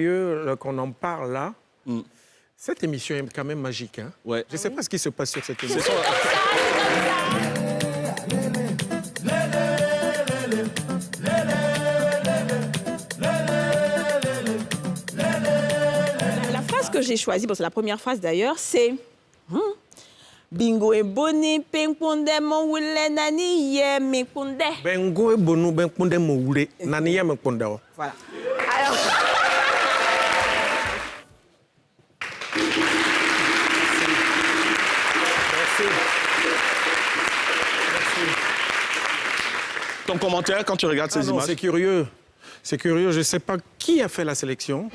curieux qu'on en parle là. Cette émission est quand même magique. Hein? Ouais. Je ne sais pas ce qui se passe sur cette émission. La phrase que j'ai choisie, bon, c'est la première phrase d'ailleurs, c'est Bingo et boni, ping-ponde, mon wille, nani, ye, me ponde. Bengo e bonu, benkunde mo wule, nani ye me ponde. Voilà. Alors. Ton commentaire quand tu regardes ces images? C'est curieux. C'est curieux. Je ne sais pas qui a fait la sélection.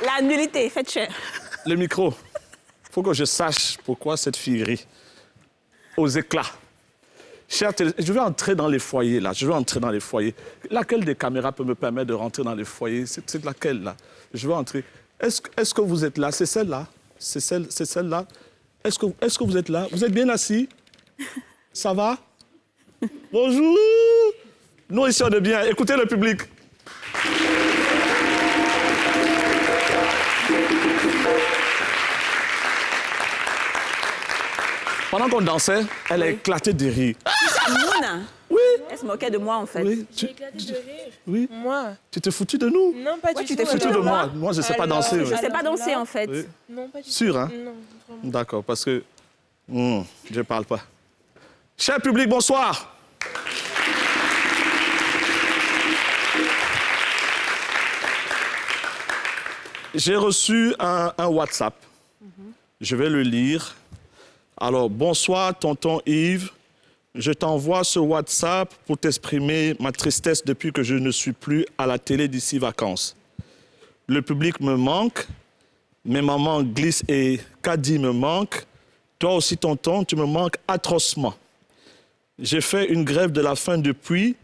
La nullité, faites cher. Le micro. Il faut que je sache pourquoi cette fille rit. Aux éclats. Chère je vais entrer dans les foyers, là. Je vais entrer dans les foyers. Laquelle des caméras peut me permettre de rentrer dans les foyers? C'est laquelle, là? Je vais entrer. Est-ce que vous êtes là? C'est celle-là? C'est celle-là? Est-ce que vous êtes là? Vous êtes bien assis? Ça va? Bonjour! Nous, ici, on est bien. Écoutez le public. Pendant qu'on dansait, elle a éclaté de rire. Mouna. Oui. Elle se moquait de moi, en fait. Oui. J'ai éclaté de rire. Oui. Moi? Tu t'es foutu de nous? Non, pas du tout. tu t'es Foutu de moi. Moi, je ne sais pas danser. Je ne sais pas danser, en fait. Oui. Non, pas du tout. Sûr, hein? Non, vraiment. D'accord, parce que... je ne parle pas. Cher public, bonsoir. J'ai reçu un WhatsApp. Je vais le lire. Alors, bonsoir, tonton Yves. Je t'envoie ce WhatsApp pour t'exprimer ma tristesse depuis que je ne suis plus à la télé d'ici vacances. Le public me manque. Mes mamans Glisse et Kadi me manquent. Toi aussi, tonton, tu me manques atrocement. J'ai fait une grève de la faim depuis.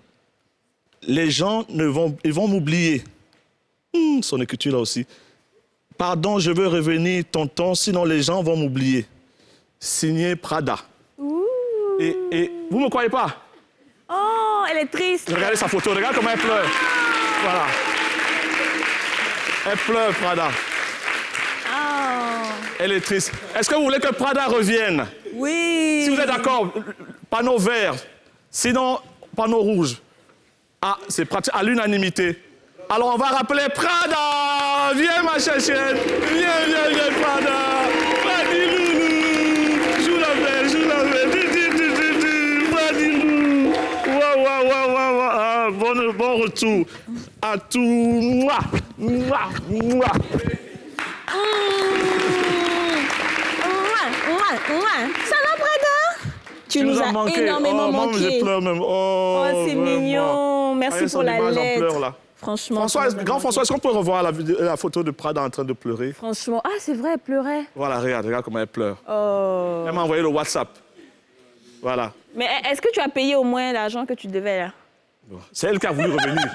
Les gens ils vont m'oublier. Son écriture là aussi. Pardon, je veux revenir, tonton, sinon les gens vont m'oublier. Signé Prada. Et vous ne me croyez pas? Oh, elle est triste. Regardez sa photo, regarde comment elle pleure. Voilà. Elle pleure, Prada. Oh. Elle est triste. Est-ce que vous voulez que Prada revienne? Oui. Si vous êtes d'accord, panneau vert. Sinon, panneau rouge. Ah, c'est pratique, à l'unanimité. Alors, on va rappeler Prada. Viens, ma chéchienne. Viens, Prada. Pradi loulou. Joue la belle. Pradi loulou. Waouh. Ah, bon retour. À tout. Mouah. Ça va, Prada? Tu nous as manqué. énormément manqué. Maman, je pleure même. Oh, c'est mignon. Merci pour la lettre. Pleure, là. Franchement. Grand François, est-ce qu'on peut revoir la photo de Prada en train de pleurer? Franchement. Ah, c'est vrai, elle pleurait. Voilà, regarde comment elle pleure. Oh. Elle m'a envoyé le WhatsApp. Voilà. Mais est-ce que tu as payé au moins l'argent que tu devais, là? C'est elle qui a voulu revenir.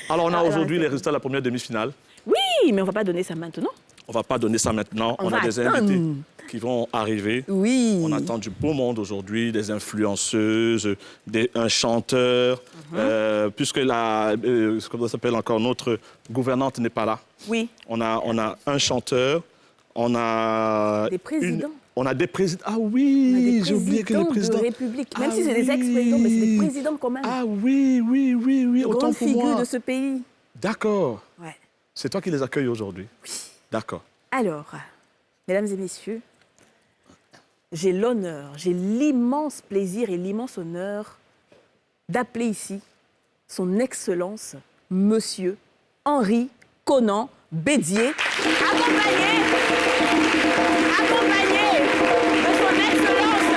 Alors, on a aujourd'hui les résultats de la première demi-finale. Oui, mais on ne va pas donner ça maintenant. On ne va pas donner ça maintenant. On a des invités qui vont arriver. Oui. On attend du beau monde aujourd'hui, des influenceuses, un chanteur, puisque comment ça s'appelle encore, notre gouvernante n'est pas là. Oui. On a un chanteur, on a... Des présidents. On a des présidents. Ah oui, j'ai oublié que les présidents... de République. Même si c'est des ex-présidents, mais c'est des présidents quand même. Ah oui. Autant pour moi. Grande figure de ce pays. D'accord. Ouais. C'est toi qui les accueilles aujourd'hui? Oui. D'accord. Alors, mesdames et messieurs, j'ai l'honneur, j'ai l'immense plaisir et l'immense honneur d'appeler ici son Excellence, Monsieur Henri Konan Bédier, accompagné de son Excellence,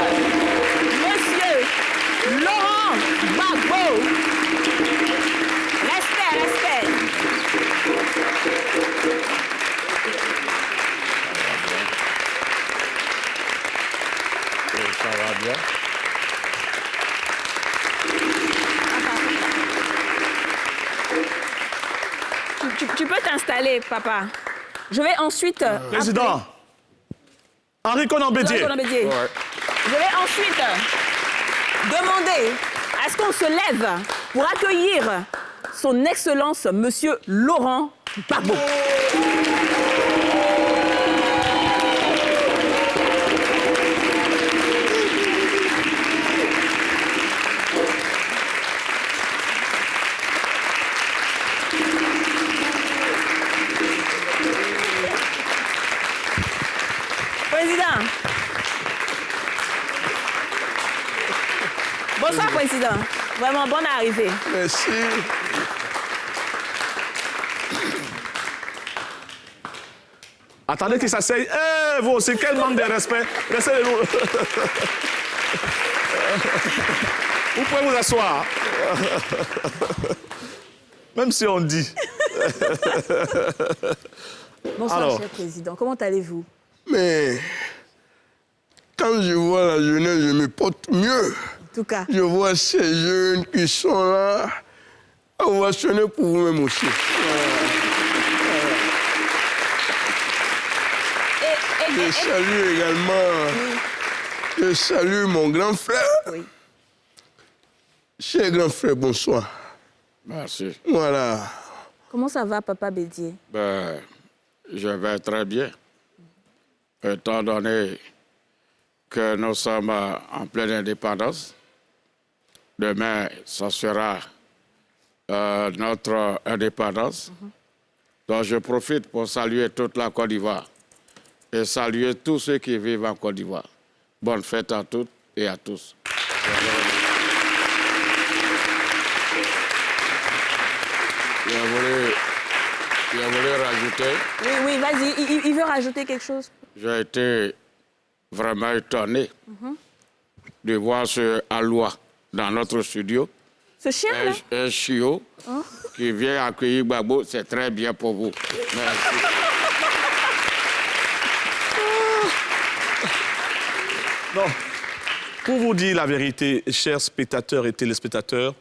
Monsieur Laurent Gbagbo. Ça va bien. Tu peux t'installer, papa. Je vais ensuite... Président, Henri Konan Bédié. Je vais ensuite demander à ce qu'on se lève pour accueillir son Excellence, Monsieur Laurent Gbagbo. Président. Bonsoir, Président. Vraiment, bonne arrivée. Merci. Attendez qu'il s'asseye. Eh, vous aussi, quel manque de respect. Laissez-le-nous. Vous pouvez vous asseoir. Même si on dit. Bonsoir, Alors. cher Président. Comment allez-vous? Mais quand je vois la jeunesse, je me porte mieux. En tout cas. Je vois ces jeunes qui sont là. Ovationner pour vous-même aussi. Je salue également. Je salue mon grand frère. Oui. Cher grand frère, bonsoir. Merci. Voilà. Comment ça va, Papa Bédié? Ben, je vais très bien. Étant donné que nous sommes en pleine indépendance, demain, ça sera notre indépendance. Donc, je profite pour saluer toute la Côte d'Ivoire et saluer tous ceux qui vivent en Côte d'Ivoire. Bonne fête à toutes et à tous. Je voulais rajouter, Oui, vas-y. Il veut rajouter quelque chose. j'ai été vraiment étonné de voir ce Alois dans notre studio. Ce chien-là? Un chiot qui vient accueillir Gbagbo, c'est très bien pour vous. Merci. Non. Pour vous dire la vérité, chers spectateurs et téléspectateurs,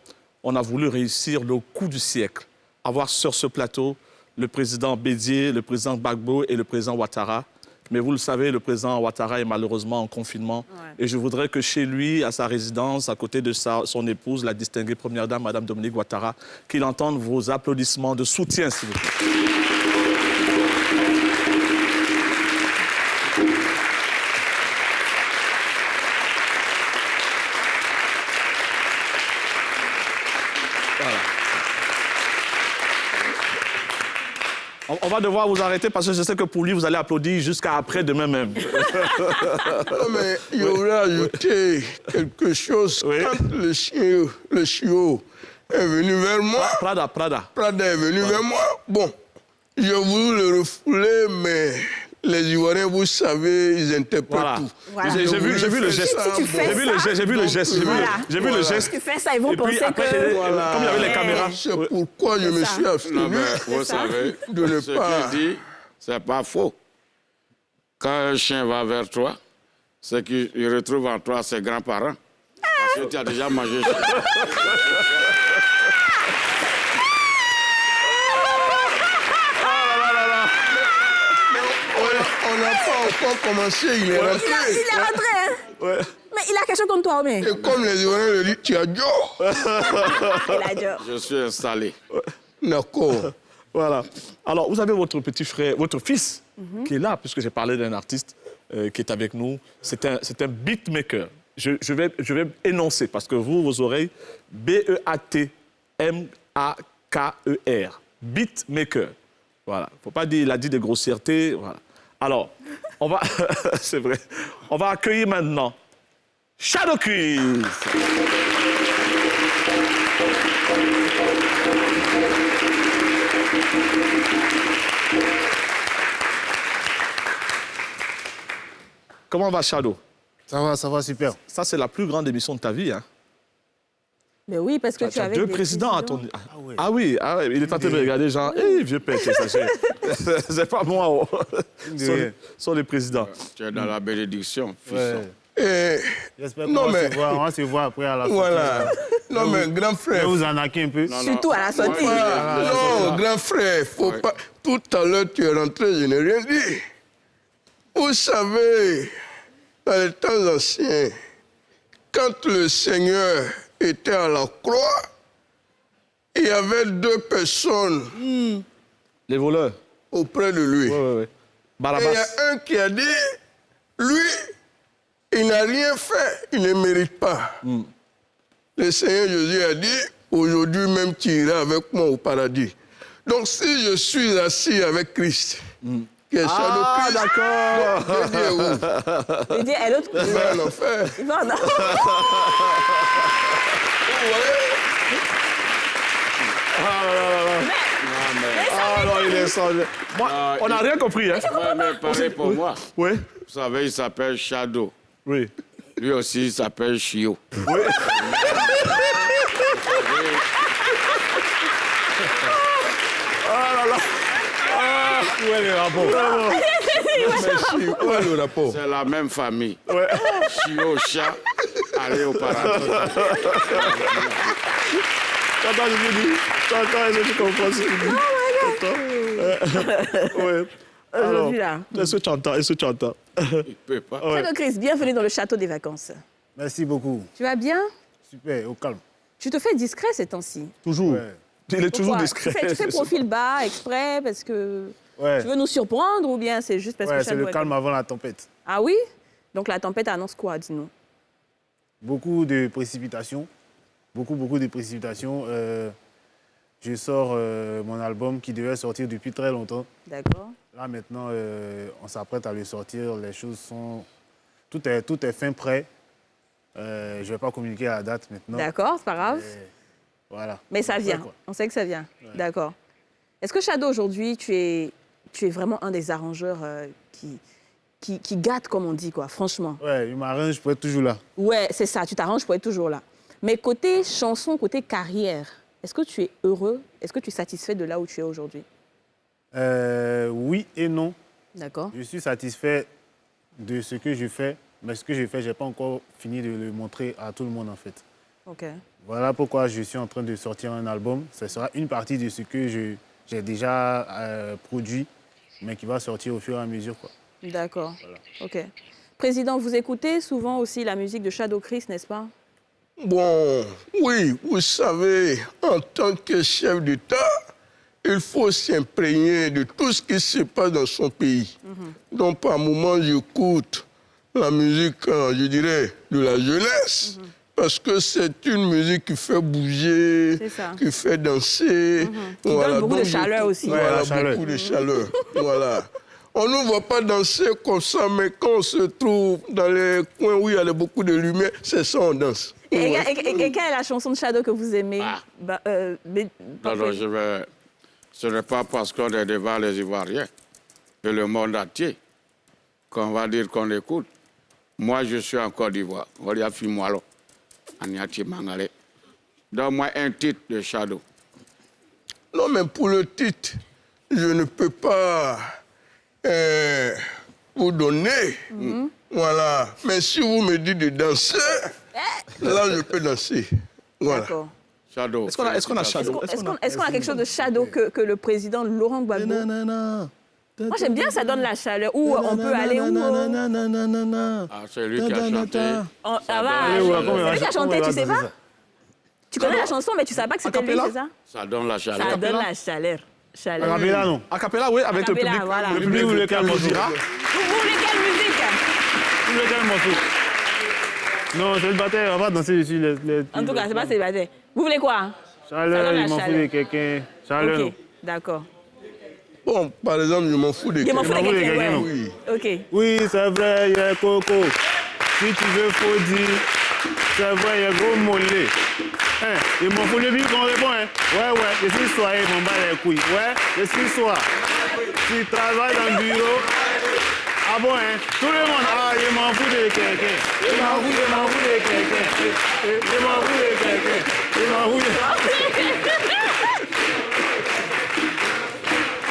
on a voulu réussir le coup du siècle. Avoir sur ce plateau le président Bédié, le président Gbagbo et le président Ouattara. Mais vous le savez, le président Ouattara est malheureusement en confinement. Ouais. Et je voudrais que chez lui, à sa résidence, à côté de son épouse, la distinguée première dame, Madame Dominique Ouattara, qu'il entende vos applaudissements de soutien, s'il vous plaît. On va devoir vous arrêter parce que je sais que pour lui, vous allez applaudir jusqu'à après-demain même. Non, mais il voulait ajouter quelque chose. Oui. Quand le chiot est venu vers moi... Prada. Prada est venu vers moi. Bon, j'ai voulu le refouler, mais les Ivoiriens, vous savez, ils interprètent tout. Voilà. J'ai vu le geste. J'ai vu le geste. Tu fais ça, ils vont Et penser puis après, que... Voilà. Comme il y avait les caméras. C'est pourquoi je me suis abstenu. Non, mais vous savez, de ne ce pas... qu'il dit, c'est pas faux. Quand un chien va vers toi, c'est qu'il retrouve en toi ses grands-parents. Parce que tu as déjà mangé chez toi. On n'a pas encore commencé, il est rentré. Il est rentré, hein? Ouais. Mais il a quelque chose contre toi, mais... Et comme les Ivoiriens le disent, tu as Joe. Il a dit... Je suis installé. D'accord. Voilà. Alors, vous avez votre petit frère, votre fils, qui est là, puisque j'ai parlé d'un artiste qui est avec nous. C'est un beatmaker. Je vais énoncer, parce que vos oreilles, B-E-A-T-M-A-K-E-R. Beatmaker. Voilà. Il ne faut pas dire, il a dit des grossièretés. Voilà. Alors, on va... c'est vrai. On va accueillir maintenant Shadow Quiz. Comment va Shadow? Ça va super. Ça, c'est la plus grande émission de ta vie, hein? Mais oui, parce que tu as avais deux des présidents à ton... Ah oui. Ah oui, il est en train de me regarder, genre, hé, vieux père, c'est ça, c'est pas moi, sont les présidents. Tu es dans la bénédiction, fils. Ouais. Et J'espère Non, qu'on mais- va se voir après à la sortie. voilà. Non, mais grand Je frère. vais vous arnaquer un peu. Surtout à la sortie. Non, grand frère, faut pas. Tout à l'heure, tu es rentré, je n'ai rien dit. Vous savez, dans les temps anciens, quand le Seigneur était à la croix, il y avait 2 personnes Les voleurs. auprès de lui. Ouais, ouais, ouais. Et il y Barabbas. a un qui a dit, lui, il n'a rien fait, il ne mérite pas. Le Seigneur Jésus a dit, aujourd'hui même tu iras avec moi au paradis. Donc si je suis assis avec Christ, qui est Shadow Ah, Christ, d'accord. je dis où? Il dit, et l'autre, Il va en enfer. il va en Vous voyez? Ah non, il est sans... Moi, on n'a rien compris, hein? Ouais, mais pareil pour moi. Oui, Vous savez, il s'appelle Shadow. oui. Lui aussi, il s'appelle Chio. Où est le rapport? Merci. Où est le rapport? C'est la même famille. Chio, chat, aller au paradis. Attends, je dis. Attends, est-ce que tu comprends ce qu'il dit? Oui. Aujourd'hui, là. Est-ce que tu entends? Est-ce que tu entends? Il peut pas. Shadow Chris, bienvenue dans le château des vacances. Merci beaucoup. Tu vas bien? Super, au calme. Tu te fais discret ces temps-ci. Toujours. Ouais. Il est toujours Pourquoi? discret. Tu fais profil bas, exprès, parce que Ouais, tu veux nous surprendre ou bien c'est juste parce ouais que c'est Shadow le est calme comme- avant la tempête. Ah oui? Donc la tempête annonce quoi, dis-nous? Beaucoup de précipitations. Beaucoup de précipitations. Je sors mon album qui devait sortir depuis très longtemps. D'accord. Là, maintenant, on s'apprête à le sortir. Les choses sont... Tout est fin prêt. Je ne vais pas communiquer la date maintenant. D'accord, c'est pas grave. Voilà. Mais ça Après, vient. quoi. On sait que ça vient. D'accord. Est-ce que Shadow, aujourd'hui, tu es vraiment un des arrangeurs qui gâte, comme on dit, quoi, franchement? Ouais, il m'arrange pour être toujours là. Ouais, c'est ça, tu t'arranges pour être toujours là. Mais côté chanson, côté carrière, est-ce que tu es heureux? Est-ce que tu es satisfait de là où tu es aujourd'hui? Oui et non. D'accord. Je suis satisfait de ce que je fais, mais ce que je fais, je n'ai pas encore fini de le montrer à tout le monde, en fait. Ok. Voilà pourquoi je suis en train de sortir un album. Ce sera une partie de ce que j'ai déjà produit, mais qui va sortir au fur et à mesure, quoi. D'accord. Ok. Président, vous écoutez souvent aussi la musique de Shadow Chris, n'est-ce pas? Bon, oui, vous savez, en tant que chef d'État, il faut s'imprégner de tout ce qui se passe dans son pays. Donc, par moments, j'écoute la musique, je dirais, de la jeunesse, parce que c'est une musique qui fait bouger, C'est ça. qui fait danser. Qui donne beaucoup de donc chaleur aussi. Voilà, La chaleur. beaucoup de chaleur. Voilà. On ne voit pas danser comme ça, mais quand on se trouve dans les coins où il y a beaucoup de lumière, c'est ça, on danse. Et quelle est la chanson de Shadow que vous aimez? Non, ce n'est pas parce qu'on est devant les Ivoiriens et le monde entier qu'on va dire qu'on écoute. Moi, je suis en Côte d'Ivoire. Donne-moi un titre de Shadow. Non, mais pour le titre, je ne peux pas vous donner. Voilà. Mais si vous me dites de danser, là, je peux danser. Voilà. D'accord. Shadow. Est-ce qu'on a Shadow? Est-ce qu'on a quelque chose de Shadow que le président Laurent Gbagbo? Moi, j'aime bien, ça donne la chaleur. Où on peut aller, où... Ah, c'est lui qui a chanté. Ça va, Allez, ouais, comment il va c'est lui qui a comment chanté, il va tu sais danser pas? ça? Tu connais la chanson, mais tu savais pas que c'était lui, Acapella? c'est ça? Ça donne la chaleur. Ça donne la chaleur. Chaleur. Acapella, non. A cappella, oui, avec Acapella, le public. voilà. Le Le public, public, vous le calme, applaudira. Vous voulez quelle musique? Tu veux quel morceau? Non, c'est le batteur, on va danser dessus. En tout cas, c'est pas célibataire. Vous voulez quoi? Chaleur, Ça donne la il m'en fout chaleur. de quelqu'un. Chaleur, Ok, d'accord. Bon, par exemple, je m'en fous des Je m'en fous de m'en fous de quelqu'un, quelqu'un, ouais. Oui. Ok. oui, c'est vrai, il y a Coco. Si tu veux, faut dire. C'est vrai, il y a gros mollet. Hein, il m'en fout le but qu'on répond, hein. Ouais, je suis soiré, je m'en bats les couilles. Ouais, je suis soir. Tu travailles dans le bureau. Ah bon, hein? Tout le monde, ah, il m'en fout de quelqu'un. Il m'en fout de quelqu'un. Il m'en fout de quelqu'un. Il m'en fout de...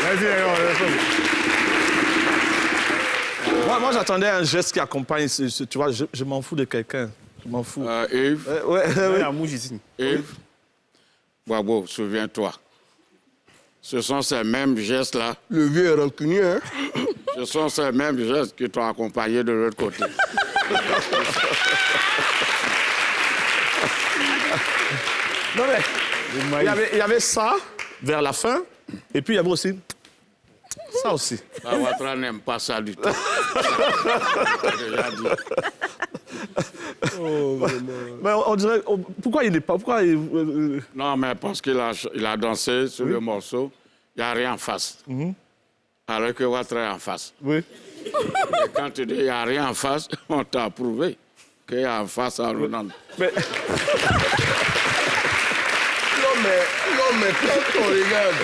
Vas-y, alors, laisse-moi. Moi, j'attendais un geste qui accompagne. Tu vois, je m'en fous de quelqu'un. Je m'en fous. Yves, Il y a mouche ici. Yves, Gbagbo, souviens-toi. Ce sont ces mêmes gestes-là. Le vieux est rancunier, hein? Ce sont ces mêmes gestes qui t'ont accompagné de l'autre côté. Non, mais il y avait ça vers la fin, et puis il y avait aussi ça aussi. Ouattara n'aime pas ça du tout. J'ai déjà dit. Mais on dirait, pourquoi il n'est pas... Pourquoi Non, mais parce qu'il a dansé sur le morceau, il n'y a rien en face. Alors que Ouattara est en face. Oui. Et quand tu dis il n'y a rien en face, on t'a prouvé qu'il y a en face à Ronald. Mais... Non, mais quand on regarde...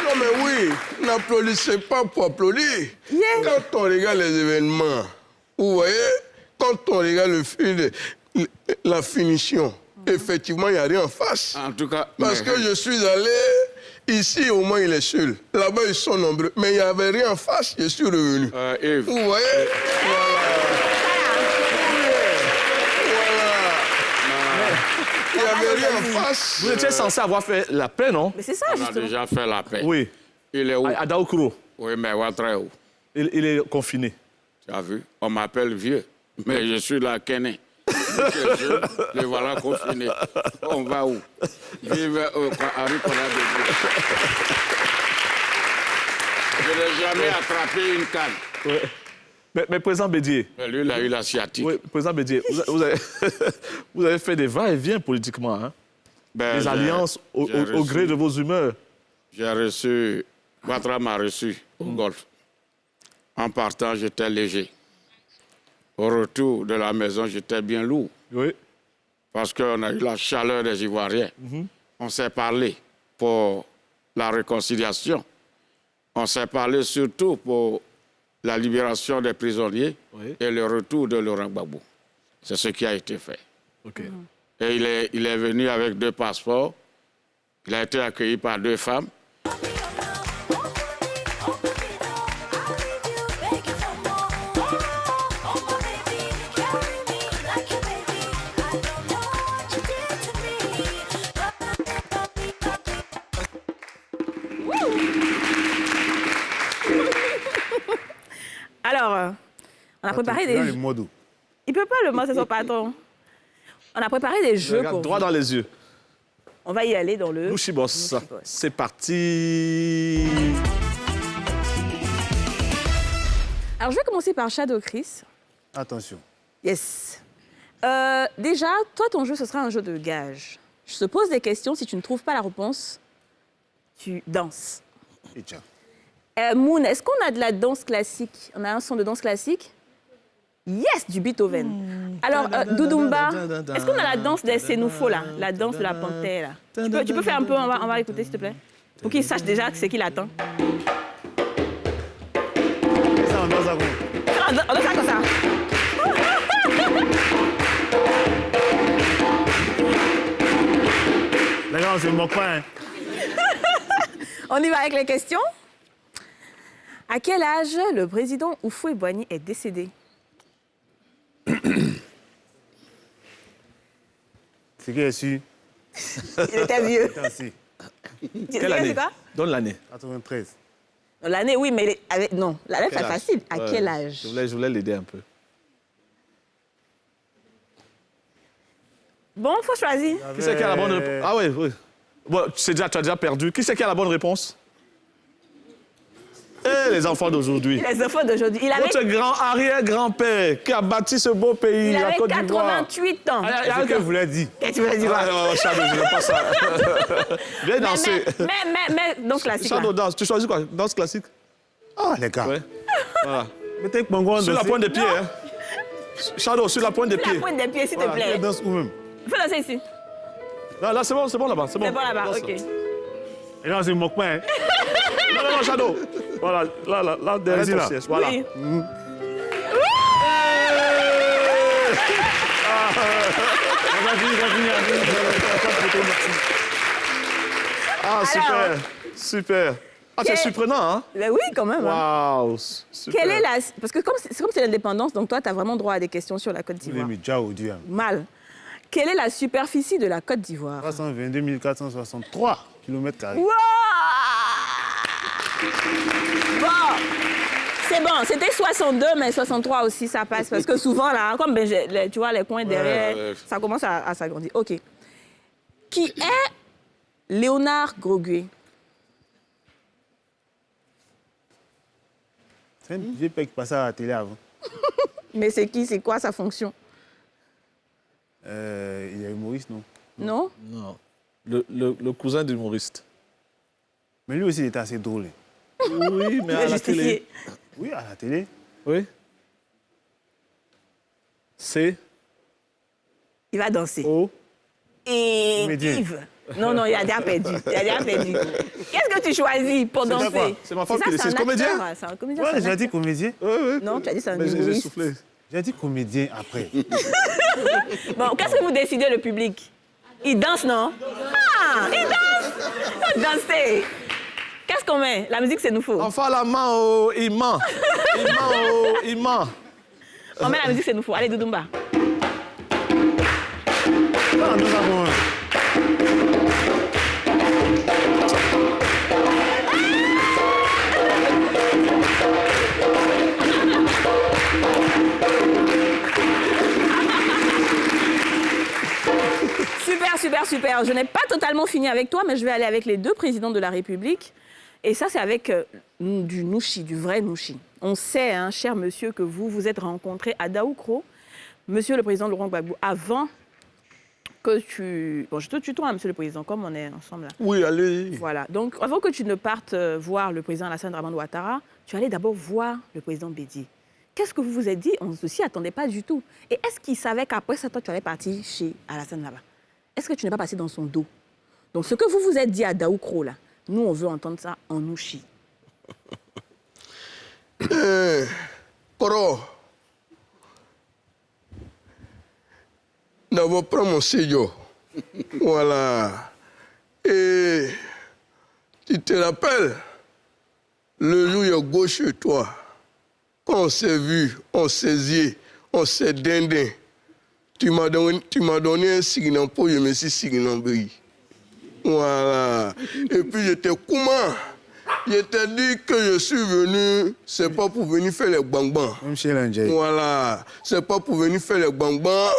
Non, mais oui, n'applaudissez pas pour applaudir. Yeah. Quand on regarde les événements, vous voyez, quand on regarde la finition, effectivement, il n'y a rien en face. En tout cas... Parce que je suis allé, ici, au moins, il est seul. Là-bas, ils sont nombreux. Mais il n'y avait rien en face, je suis revenu. Yves, Vous voyez? Il n'y avait rien en face. Vous étiez censé avoir fait la paix, non? Mais c'est ça, on a justement. déjà fait la paix. Oui. Il est où? À Daoukro. Oui, mais Ouattara est où? Il est confiné. Tu as vu? On m'appelle vieux, mais je suis là, Kené. Les voilà confinés. On va où? Vive Harry Konadé. Je n'ai jamais attrapé une canne. Ouais. Mais président Bédier, Mais lui, il a eu la sciatique. oui, président Bédier, vous avez fait des va-et-vient politiquement, hein? Ben, Des j'ai- alliances au j'ai reçu- gré de vos humeurs. J'ai reçu, Ouattara m'a reçu au golf. En partant, j'étais léger. Au retour de la maison, j'étais bien lourd. Oui. Parce qu'on a eu la chaleur des Ivoiriens. On s'est parlé pour la réconciliation. On s'est parlé surtout pour la libération des prisonniers Oui. et le retour de Laurent Gbagbo. C'est ce qui a été fait. OK. Et il est venu avec 2 passeports. Il a été accueilli par 2 femmes. Alors, on a préparé Dans des... le modo. Il peut pas, le mot, c'est son patron. On a préparé des jeux Regarde pour droit vous. dans les yeux. On va y aller dans le... Louchi Boss. Louchi Boss. C'est parti. Alors, je vais commencer par Shadow Chris. Attention. Yes. Déjà, toi, ton jeu, ce sera un jeu de gage. Je te pose des questions. Si tu ne trouves pas la réponse, tu danses. Et tiens. Moon, est-ce qu'on a de la danse classique? On a un son de danse classique? Yes, du Beethoven. Alors, Doudoumba, est-ce qu'on a la danse des Sénoufos, là? La danse de la panthère, là? Tu peux faire un peu, on va écouter, s'il te plaît? Pour qu'il sache déjà ce qu'il attend. Ça, on danse à vous. On danse ça comme ça. Les gars, on se moque pas, hein. On y va avec les questions. À quel âge le président Houphouët-Boigny est décédé? C'est qui est sûr? Il était vieux. Attends, si. Tu Quelle sais année? c'est quoi? Donne l'année. 93. L'année, oui, mais non. L'année, c'est Quel âge? facile. À Ouais. quel âge? Je voulais l'aider un peu. Bon, il faut choisir. Qui c'est qui a la bonne réponse? Ah oui, oui. Bon, tu as déjà perdu. Qui c'est qui a la bonne réponse? Eh, les enfants d'aujourd'hui. Les enfants d'aujourd'hui. Il avait, Votre grand-arrière-grand-père qui a bâti ce beau pays, il la avait Côte d'Ivoire. 88 ans. Ah, C'est ce que vous voulez dire. Qu'est-ce que tu veux dire? Ah, non, Shadow, je n'aime pas ça. Viens danser. Mais, danse classique. Shadow, là. danse. Tu choisis quoi? Danse classique? Oh, les gars. Ouais. Voilà. Mettez que Pongo en Sur la dossier. pointe des pieds, hein. Shadow, sur la pointe des Sur la pieds. pointe des pieds, s'il te Voilà. Elle plaît. danse où même? Il faut danser ici. Là, c'est bon là-bas. C'est bon. C'est bon là-bas, Danse. OK. Et là, on se moque pas, hein. Non, Shadow. Voilà, là, derrière Vas-y, ton là. siège. Voilà. Oui. On va finir. Ah, super. Alors. Super. Ah, c'est surprenant, hein? Ben oui, quand même. Hein. Waouh! Super. Quelle est la... Parce que c'est comme c'est l'indépendance, donc toi, tu as vraiment droit à des questions sur la Côte Vous d'Ivoire. l'aimez déjà au Dieu. Mal. Quelle est la superficie de la Côte d'Ivoire? 322 463 km². Wow! Bon, c'est bon, c'était 62, mais 63 aussi, ça passe. Parce que souvent, là, comme tu vois, les coins derrière, ça commence à s'agrandir. OK. Qui est Léonard Groguet? C'est un vieux père qui passait à la télé avant. Mais c'est qui? C'est quoi sa fonction? Il est humoriste, non? Non? Non. Le cousin d'humoriste. Mais lui aussi, il était assez drôle. Oui, mais à la télé. Oui, à la télé. Oui. C'est Il va danser. au... Et Comédien. Yves. Non, non, il a déjà perdu. Il a déjà perdu. Qu'est-ce que tu choisis pour danser? quoi? C'est ma femme qui ça, décide. un Comédien? acteur, C'est un comédien. Ouais, c'est un j'ai dit acteur. comédien. Non, tu as dit c'est un Mais j'ai humoriste. soufflé. J'ai dit comédien après. Bon, qu'est-ce que vous décidez, le public? Il danse, non? Ah, il danse! Il va danser. Qu'est-ce qu'on met? La musique, c'est nous faut. Enfin, la main au... Il ment. Il ment au... Il ment. On met la musique, c'est nous faut. Allez, Doudoumba. Ah, nous avons un. Super, super, super. Je n'ai pas totalement fini avec toi, mais je vais aller avec les deux présidents de la République. Et ça, c'est avec du Nouchi, du vrai Nouchi. On sait, hein, cher monsieur, que vous vous êtes rencontrés à Daoukro, monsieur le président Laurent Gbagbo, avant que tu... Bon, je te tutoie, hein, monsieur le président, comme on est ensemble là. Oui, allez. Voilà. Donc, avant que tu ne partes voir le président Alassane Dramane Ouattara, tu allais d'abord voir le président Bédié. Qu'est-ce que vous vous êtes dit? On ne s'y attendait pas du tout. Et est-ce qu'il savait qu'après ça, toi, tu allais partir chez Alassane là-bas? Est-ce que tu n'es pas passé dans son dos? Donc, ce que vous vous êtes dit à Daoukro, là, nous, on veut entendre ça en Nouchi. Poro. D'abord, prends mon séjour. Voilà. Et tu te rappelles, le jour où il y a gauche chez toi, quand on s'est vu, on s'est dit, on s'est dindé, tu m'as donné un signe pour je me suis signé. Voilà. Et puis j'étais comment? Je t'ai dit que je suis venu, c'est pas pour venir faire les bang-bang. Même chez l'Indien. Voilà. C'est pas pour venir faire les bang-bang.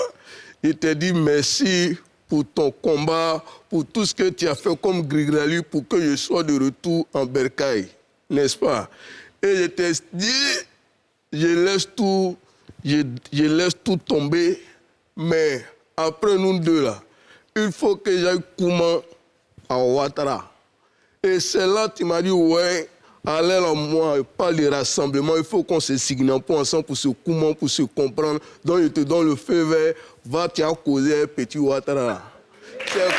Je t'ai dit merci pour ton combat, pour tout ce que tu as fait comme Grigrali pour que je sois de retour en Bercail. N'est-ce pas? Et je t'ai dit, je laisse tout tomber, mais après nous deux là, il faut que j'aille Kouma à Ouattara. Et c'est là que tu m'as dit, ouais, allez là, moi, pas les rassemblements, il faut qu'on se signe un peu ensemble pour se Kouma, pour se comprendre. Donc je te donne le feu vert, va t'y causer un petit Ouattara là. Voilà.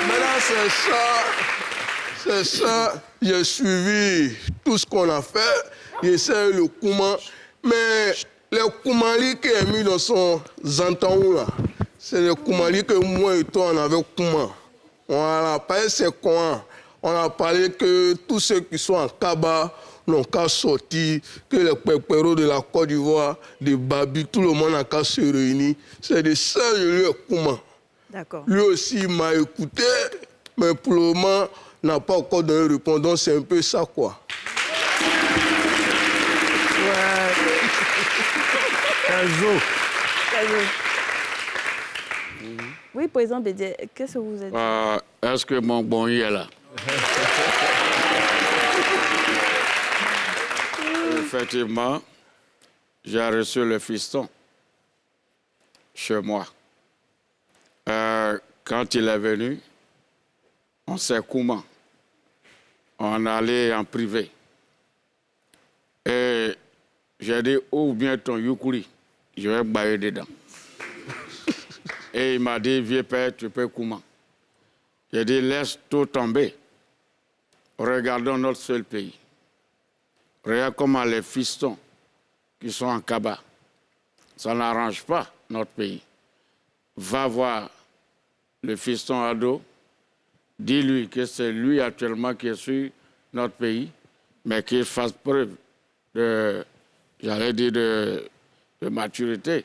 Maintenant c'est ça, j'ai suivi tout ce qu'on a fait, j'essaie le Kouma, mais le Koumali qui est mis dans son zantaou là, c'est le Koumali que moi et toi on avait Kouma. Voilà, pas c'est quoi. On a parlé que tous ceux qui sont en Kaba n'ont qu'à sortir, que les pépéros de la Côte d'Ivoire, des Babi, tout le monde n'a qu'à se réunir. C'est de ça que je lui ai Kouma. D'accord. Lui aussi il m'a écouté, mais pour le moment, n'a pas encore donné réponse. Donc c'est un peu ça quoi. Oui, président Bédié, qu'est-ce que vous êtes dit? Est-ce que mon bon y est là? Effectivement, j'ai reçu le fiston chez moi. Quand il est venu, on s'est Kouma. On allait en privé. Et j'ai dit, ouvre bien ton yukuri, je vais bailler dedans. Et il m'a dit, vieux père, tu peux Kouma. J'ai dit, laisse tout tomber. Regardons notre seul pays. Regarde comment les fistons qui sont en Kaba, ça n'arrange pas notre pays. Va voir le fiston Ado, dis-lui que c'est lui actuellement qui est sur notre pays, mais qu'il fasse preuve de, j'allais dire, de maturité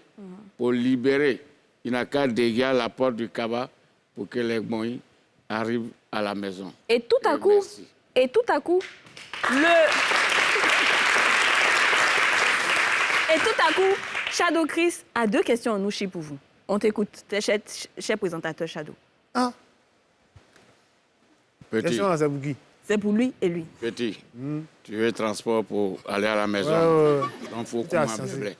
pour libérer. Il n'a qu'à dégager la porte du Kaba pour que les Moïse arrivent à la maison. Et tout à coup, Shadow Chris a 2 questions en Nouchi pour vous. On t'écoute, cher présentateur Shadow. Ah, Petit, question là, c'est pour qui? C'est pour lui et lui. petit, tu veux transport pour aller à la maison. Ouais. Donc, il faut Tiens, qu'on c'est- m'appelle.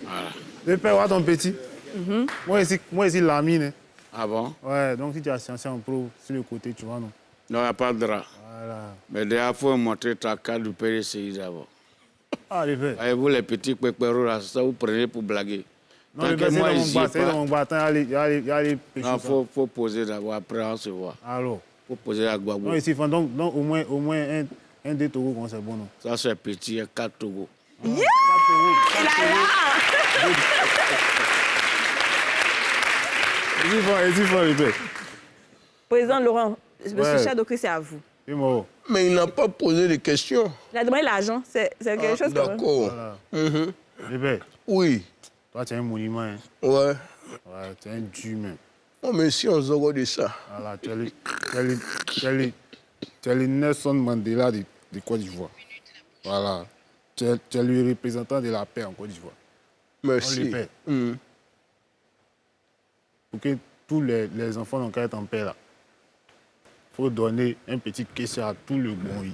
Voilà. Le père, ouais, ton petit. Moi ici, la mine. Hein. Ah bon? Ouais, donc si tu as science en pro sur le côté, tu vois, non? Non, il n'y a pas de drap. Voilà. Mais déjà, il faut montrer ta carte du PDCI d'abord. Ah, le père. Voyez-vous, les petits pépéros, là, ça vous prenez pour blaguer. Non, Tant le que père, c'est moi, dans mon ici, bas, c'est pas- dans mon bas. Attends, il y a les péchés. Non, il faut poser d'abord, après on se voit. Alors, Il faut poser la guabou. non, ici, donc au moins un des taureaux, comme c'est bon, non? Ça, c'est petit, il y a 4 togos. Il a là. Vas-y, fort, le père. Président Laurent, monsieur Ouais. Shadow Chris, c'est à vous. C'est mort. Mais il n'a pas posé de questions. Il a demandé l'argent. C'est quelque chose comme ça. D'accord. Mhm. Le père, Oui. toi, tu es un monument, hein. Ouais. Ouais, tu es un dieu, même. Oh, mais si on se regarde de ça. Voilà, tu es le Nelson Mandela de Côte d'Ivoire. Voilà. Tu es le représentant de la paix en Côte d'Ivoire. On Merci. le fait. Mhm. Pour que tous les enfants n'ont qu'à être en paix, là. Il faut donner un petit question à tout le bon.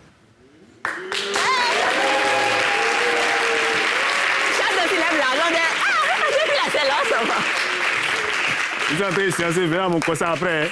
Shadow qui lève l'argent. J'ai pris la selle, là, ça va. Je suis en train de sciencer, viens à mon conseil après. Hein.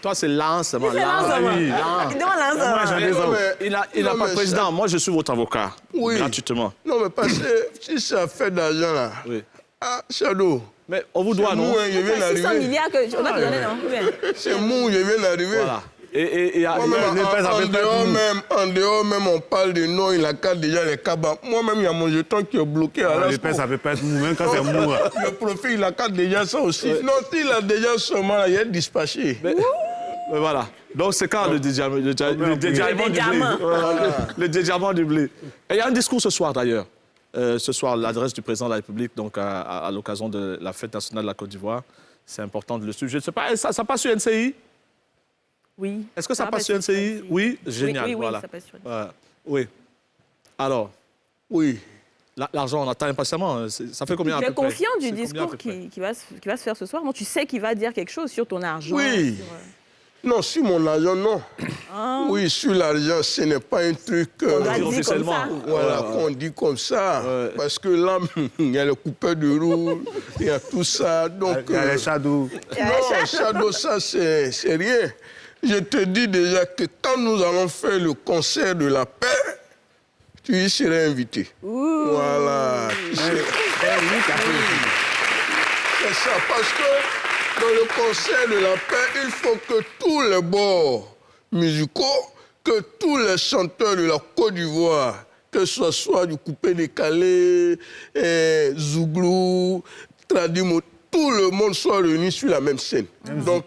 Toi, c'est lancement. C'est lancement. Oui, Il demande lancement. Il n'a Non, pas mais de président. ça- Moi, je suis votre avocat. Oui. Gratuitement. Non, mais parce que si ça fait d'argent, là. Oui. Ah, Shadow. Mais on vous doit, C'est non? mou, hein, je viens 600 d'arriver. milliards que on a donné, non? Ou bien? C'est mou, je viens d'arriver. Voilà. Et Moi-même, Le père, ça fait en dehors même, on parle de non, il a qu'à déjà les cabas. Moi-même, il y a mon jeton qui est bloqué à Le l'asco. père, ça peut pas être mou, même quand c'est mou. Là. Le profil, il a qu'à déjà ça aussi. Non, s'il a déjà seulement, là, il est dispatché. Mais voilà. Donc, c'est quand le dédiamant du blé? dédiamant. Le dédiamant du blé. Et il y a un discours ce soir, d'ailleurs. Ce soir, l'adresse du président de la République, donc à l'occasion de la fête nationale de la Côte d'Ivoire. C'est important de le suivre. Je ne sais pas, ça passe sur NCI? Oui. Est-ce que ça va passe sur passer NCI? Oui, génial. Oui, voilà. ça passe sur NCI. Oui. Alors, Oui. l'argent, on attend impatiemment. Ça fait combien à Tu peu es près? confiant du C'est combien à discours peu près? qui va se faire ce soir? Non, tu sais qu'il va dire quelque chose sur ton argent. Oui. sur, Non, sur mon argent, non. Oui, sur l'argent, ce n'est pas un truc... On doit dire comme officiellement. ça. Voilà, qu'on dit comme ça. Ouais. Parce que là, il y a le coupeur de roue, il y a tout ça. Donc, Il y a les shadows. non, Shadow, ça, c'est rien. Je te dis déjà que quand nous allons faire le concert de la paix, tu y seras invité. Voilà. C'est ça, parce que dans le concert de la paix, il faut que tous les bords musicaux, que tous les chanteurs de la Côte d'Ivoire, que ce soit du coupé-décalé, Zouglou, Tradimo, tout le monde soit réuni sur la même scène. Donc,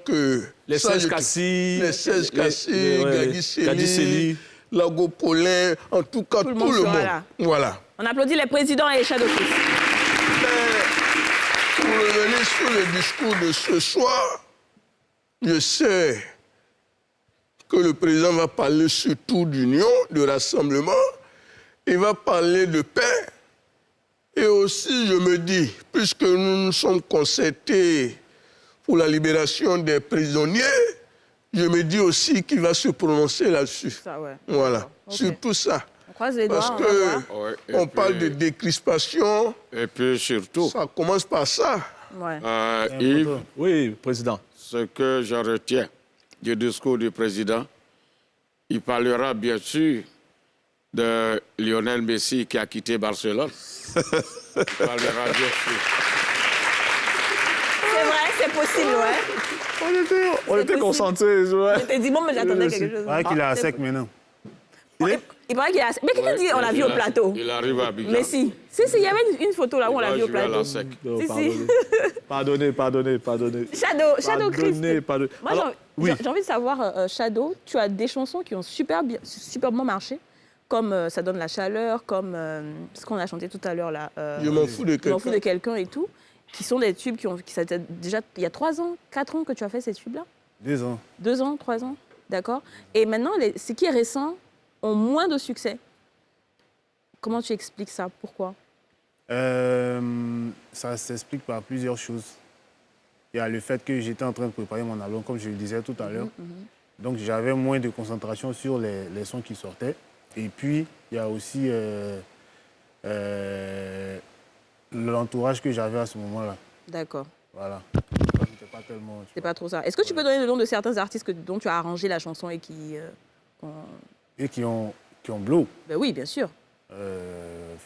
Les ça, 16 Cassis, les 16 Cassis, ouais, Gadi Gadi Seli, Seli. Lago Paulin, en tout cas, tout le monde monde. sera là. Voilà. On applaudit les présidents et Shadow Chris. Mais pour revenir sur le discours de ce soir, je sais que le président va parler surtout d'union, de rassemblement, il va parler de paix. Et aussi, je me dis, puisque nous nous sommes concertés pour la libération des prisonniers, je me dis aussi qu'il va se prononcer là-dessus. Ça, ouais. Voilà, Ok. sur tout ça. On croise les doigts. Parce on va voir. Ouais, et qu'on puis- parle de décrispation, Et puis surtout, ça commence par ça. Ouais. Yves, Oui, président. ce que je retiens du discours du président, il parlera bien sûr de Lionel Messi qui a quitté Barcelone. Il parlera bien sûr. C'est vrai, c'est possible, ouais. On était possible. concentrés. Ouais. Je t'ai dit, bon, mais j'attendais quelque chose. Ouais, qu'il est à C'est- sec maintenant. Il paraît qu'il a... Mais quelqu'un dit on l'a vu au plateau. Il arrive à Abidjan. Mais si, il y avait une photo là où on l'a vu au plateau. Non, Si. pardonnez. Shadow Chris. Pardonnez. Moi, Alors, oui. j'ai envie de savoir, Shadow, tu as des chansons qui ont superbement marché, comme Ça donne la chaleur, comme ce qu'on a chanté tout à l'heure là. Je m'en fous de Je m'en fous de quelqu'un. quelqu'un et tout, qui sont des tubes ça a été déjà il y a 3 ans, 4 ans que tu as fait ces tubes-là. 2 ans. 2 ans, 3 ans, d'accord. Et maintenant, ce qui est récent ont moins de succès. Comment tu expliques ça? Pourquoi? Ça s'explique par plusieurs choses. Il y a le fait que j'étais en train de préparer mon album, comme je le disais tout à l'heure. Donc j'avais moins de concentration sur les sons qui sortaient. Et puis, il y a aussi l'entourage que j'avais à ce moment-là. D'accord. Voilà. C'était pas tellement... C'est pas trop ça. Est-ce que tu peux donner le nom de certains artistes dont tu as arrangé la chanson et qui... Et qui ont blow. Ben oui, bien sûr.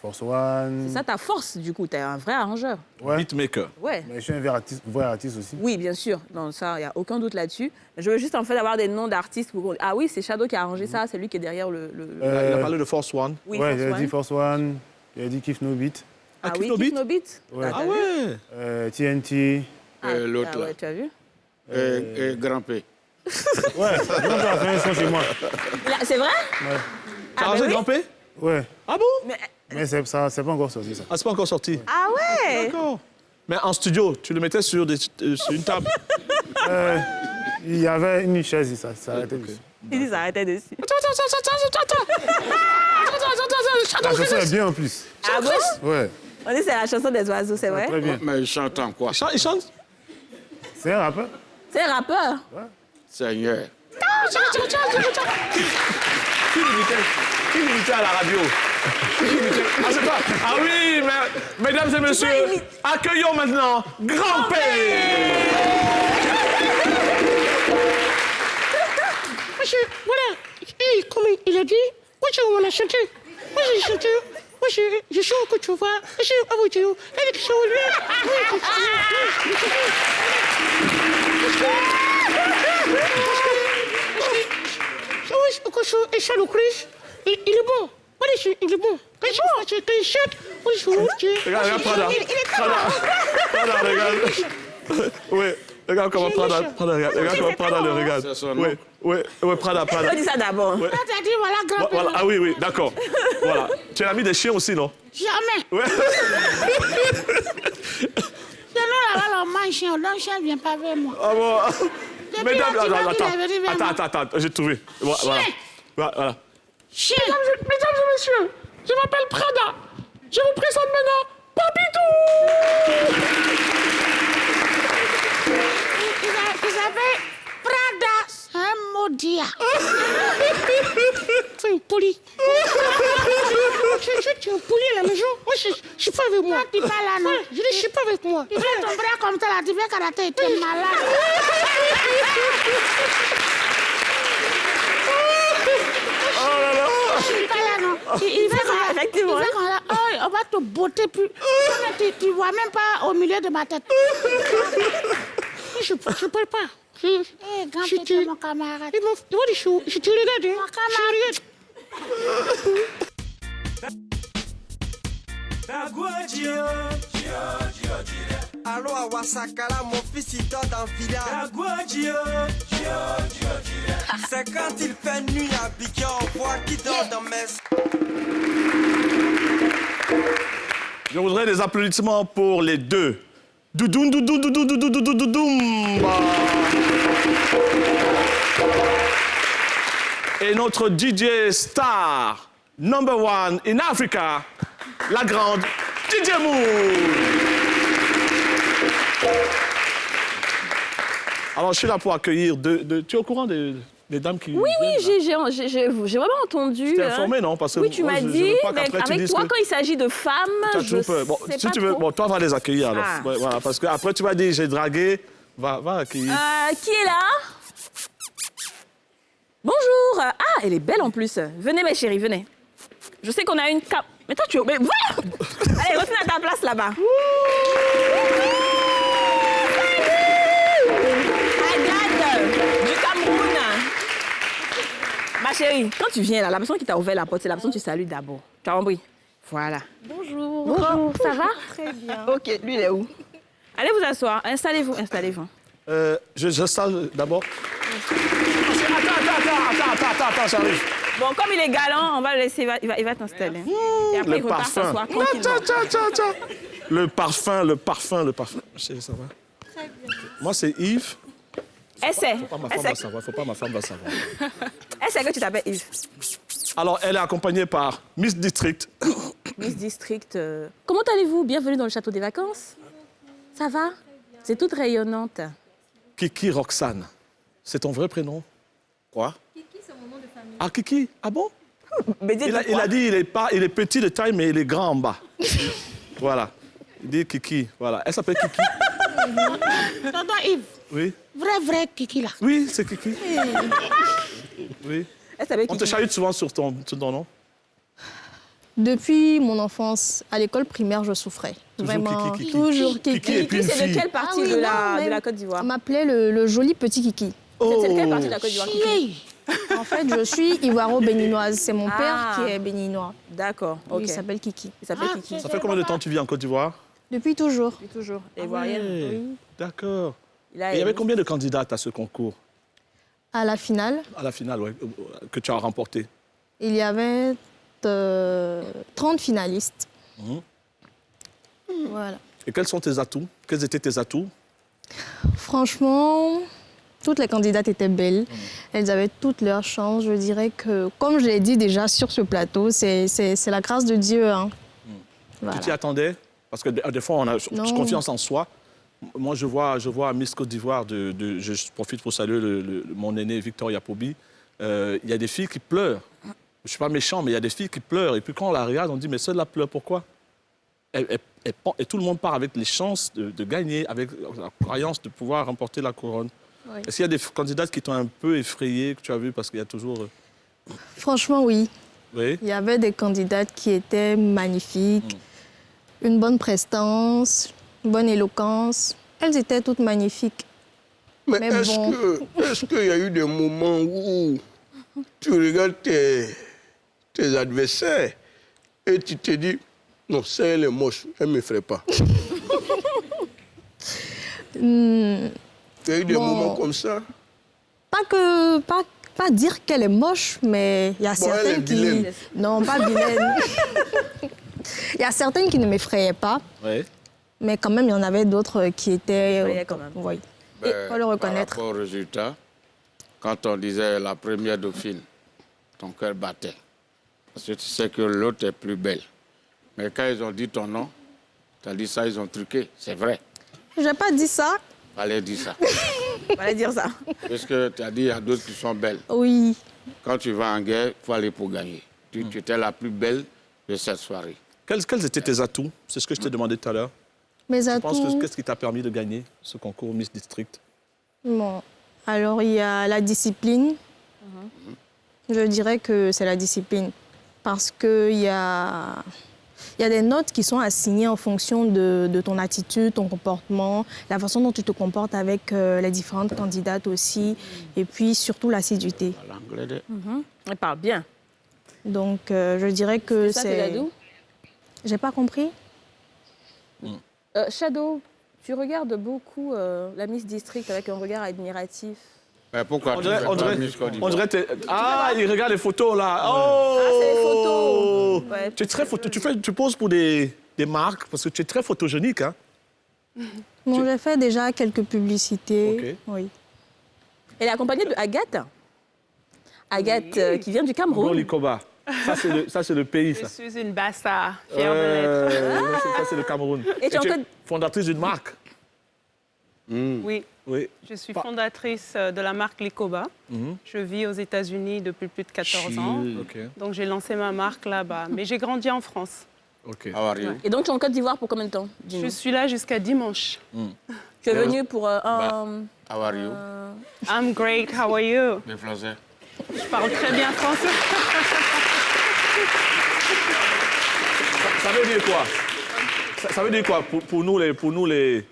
Force One. C'est ça ta force, du coup. Tu es un vrai arrangeur. Ouais. Beatmaker. Ouais. Mais je suis un vrai artiste aussi. Oui, bien sûr. Non, ça, il n'y a aucun doute là-dessus. Je veux juste en fait avoir des noms d'artistes. Ah oui, c'est Shadow qui a arrangé ça. C'est lui qui est derrière le... Il a parlé de Force One. Oui, Ouais, Force j'avais One. dit Force One, j'avais dit Kiff No Beat, Ah Kiff oui, No Kiff Beat. No Beat. Ouais. t'as Ah vu? ouais. TNT. Ah, l'autre, ah là. ouais, tu as vu? Et Grand P. Ouais, donc on a fait un son chez moi. C'est vrai? Ouais. T'as Ah, arrangé ben oui. Grand P? Ouais, Ah bon? mais c'est pas encore sorti ça. Ah, c'est pas encore sorti. Ah ouais? D'accord. Mais en studio, tu le mettais sur une table. Il y avait une chaise, ça arrêtait dessus. Il dit arrêtez dessus. La chanson est bien en plus. Ah bon? Ouais, On dit c'est la chanson des oiseaux, c'est vrai? très bien. Mais il chante en quoi? Il chante? C'est un rappeur. C'est un rappeur. Seigneur. Qui l'imitait à la radio? Ah, c'est toi? Ah oui, mesdames et messieurs, accueillons maintenant Grand P. Voilà, et comme il a dit, moi on a chanté. Moi j'ai chanté. Moi je suis que tu vois. Je suis à vous dire. Elle est sur lui. Et Shadow Chris, il est bon. Il est bon. Quand il chante, Regarde, Prada. il est Prada, regarde. Oui, regarde comment Prada le regarde. C'est son nom. Oui, Prada. On dit ça d'abord. Quand t'as dit voilà, grand père. Voilà. Ah oui, d'accord. Voilà. Tu es l'ami des chiens aussi, non? Jamais. Ouais. Sinon, là-bas, on mange chien. Le chien ne vient pas vers moi. Ah bon? Depuis Mesdames, la petite qu'il avait dit vers moi. attends, j'ai trouvé. Voilà. Voilà. Chien. Mesdames et messieurs, je m'appelle Prada. Je vous présente maintenant Papidou. Ils avaient Prada, c'est un maudit. C'est un poli. Tu es un poli à la maison. Moi, je suis pas avec moi. Tu parles là, non? Je dis, je suis pas avec moi. Tu fais ton bras comme ça, là, tu viens karaté, tu es malade. Je suis pas là, non. Il fait comme ça. Effectivement. Il fait comme ça. Oh, on va te botter plus. Tu vois même pas au milieu de ma tête. Je parle pas. Grand petit, mon camarade. Il m'a dit, je te regarde. Mon camarade. Allô à Wasakala, mon fils il dort dans le village. C'est quand il fait nuit à Abidjan, on voit qui dort dans mes... Je voudrais des applaudissements pour les deux. Doudoum. Et notre DJ star, number one in Africa, la grande DJ Moon. Alors, je suis là pour accueillir deux... Tu es au courant des dames qui... Oui, viennent, là? j'ai vraiment entendu. T'es informé, non? Parce que Oui, tu moi, m'as je veux dit, pas mais qu'après, tu avec dises toi, que- quand il s'agit de femmes, T'as je toujours peur. Bon, sais si pas tu veux, trop. bon, toi, va les accueillir alors. Ah. Ouais, voilà, parce qu'après, tu vas dire, j'ai dragué. Va accueillir. Qui est là? Bonjour. Ah, elle est belle en plus. Venez, mes chéris, venez. Je sais qu'on a une cap... Mais toi, tu... Mais voilà. Allez, retourne à ta place là-bas. Agathe du Cameroun. Ah chérie, quand tu viens là, la personne qui t'a ouvert la porte, c'est la personne que tu salues d'abord. Tu as compris? Voilà. Bonjour. Bonjour, ça va? Très bien. Ok, lui il est où? Allez vous asseoir, installez-vous, installez-vous. J'installe d'abord. Attends, j'arrive. Bon, comme il est galant, on va le laisser, il va t'installer. Et après, il repart s'asseoir tranquillement. Le parfum. Chérie, ça va? Très bien. Moi, c'est Yves. Essaie. Faut pas ma femme va savoir. Essaie que tu t'appelles Yves. Alors, elle est accompagnée par Miss District. Miss District. Comment allez-vous? Bienvenue dans le château des vacances. Ça va? C'est toute rayonnante. Kiki Roxane. C'est ton vrai prénom? Quoi? Ah, Kiki? Ah bon? Mais dis Il a dit il est petit de taille, mais il est grand en bas. Voilà. Il dit Kiki. Voilà. Elle s'appelle Kiki. Tonton Yves, Oui. vrai Kiki là. Oui, c'est Kiki. Oui. Elle s'appelle On te Kiki. chahute souvent sur ton nom? Depuis mon enfance, à l'école primaire, je souffrais. Toujours Vraiment, Kiki. toujours Kiki. Kiki et puis une C'est de fille. quelle partie Ah oui, de non, la Côte d'Ivoire? On m'appelait le joli petit Kiki. C'est de quelle partie de la Côte d'Ivoire, Kiki? Hey, En fait, je suis ivoiro-béninoise. C'est mon Ah. père qui est béninois. D'accord, ok. Il s'appelle Kiki. Il s'appelle Kiki. Ça fait combien de temps que tu vis en Côte d'Ivoire? Depuis toujours. Depuis toujours. Ivoirienne. Ouais. D'accord. Il a Et il y avait combien de candidates à ce concours? À la finale, À la finale, ouais, que tu as remporté? il y avait 30 finalistes. Mhm. Voilà. Et quels sont tes atouts? Quels étaient tes atouts? Franchement, toutes les candidates étaient belles. Elles avaient toutes leurs chances. Je dirais que, comme je l'ai dit déjà sur ce plateau, c'est la grâce de Dieu. Hein. Voilà. Tu t'y attendais? Parce que des fois, on a Non. confiance en soi. Moi, je vois Miss Côte d'Ivoire, je profite pour saluer mon aîné Victor Yapobi. Il y a des filles qui pleurent. Je ne suis pas méchant, mais il y a des filles qui pleurent. Et puis quand on la regarde, on dit, mais celle-là pleure pourquoi? Et tout le monde part avec les chances de gagner, avec la croyance de pouvoir remporter la couronne. Oui. Est-ce qu'il y a des candidates qui t'ont un peu effrayé, que tu as vu? Parce qu'il y a toujours... Franchement, oui. Oui. Il y avait des candidates qui étaient magnifiques. Une bonne prestance, une bonne éloquence. Elles étaient toutes magnifiques. Mais Mais est-ce bon. qu'il y a eu des moments où tu regardes tes adversaires et tu te dis, non, ça, elle est moche, elle ne me ferait pas. Il y a eu des Bon. moments comme ça. Pas dire qu'elle est moche, mais il y a Bon, elle est certaines qui... vilaine. Non, pas vilaine. Il y a certaines qui ne m'effrayaient pas, Oui. mais quand même, il y en avait d'autres qui étaient... Voyez quand même. Oui. Ben, Et faut le reconnaître. Par rapport au résultat, quand on disait la première dauphine, ton cœur battait. Parce que tu sais que l'autre est plus belle. Mais quand ils ont dit ton nom, tu as dit ça, ils ont truqué. C'est vrai. Je n'ai pas dit ça. Fallait dire ça. Fallait dire ça. Parce que tu as dit, il y a d'autres qui sont belles. Oui. Quand tu vas en guerre, il faut aller pour gagner. Tu étais la plus belle de cette soirée. Quels étaient tes atouts? C'est ce que je t'ai demandé tout à l'heure. Mes Je pense atouts... que qu'est-ce qui t'a permis de gagner ce concours Miss District? Bon, alors il y a la discipline. Je dirais que c'est la discipline. Parce qu'il y a des notes qui sont assignées en fonction de ton attitude, ton comportement, la façon dont tu te comportes avec les différentes candidates aussi, et puis surtout l'assiduité. À l'anglais, Elle parle bien. Donc je dirais que Ça, tu c'est... l'as d'où? J'ai pas compris. Shadow, tu regardes beaucoup la Miss District avec un regard admiratif. mais pourquoi On tu fais dirait, pas Miss Côte d'Ivoire? Ah, il regarde les photos là. Oh, c'est les photos. Ouais. Tu es très photo. Tu poses pour des marques parce que tu es très photogénique, hein. Bon, j'ai fait déjà quelques publicités. Ok. Oui. Elle est accompagnée de Agathe. Agathe qui vient du Cameroun. Golikoba. Ça c'est le pays, Je ça. suis une bassa, fière de l'être. Ça c'est le Cameroun. Et tu tu es encore- fondatrice d'une marque. Oui, Oui. je suis Pas- fondatrice de la marque Likoba. Je vis aux États-Unis depuis plus de 14 ans. Ok. Donc j'ai lancé ma marque là-bas. Mais j'ai grandi en France. Ok. How are you? Et donc, tu es en Côte d'Ivoire pour combien de temps? Je Dis-nous. suis là jusqu'à dimanche. Tu es venu pour un... How are you? I'm great, how are you? Les Français. Je parle très bien français. Ça veut dire quoi? Ça veut dire quoi pour nous les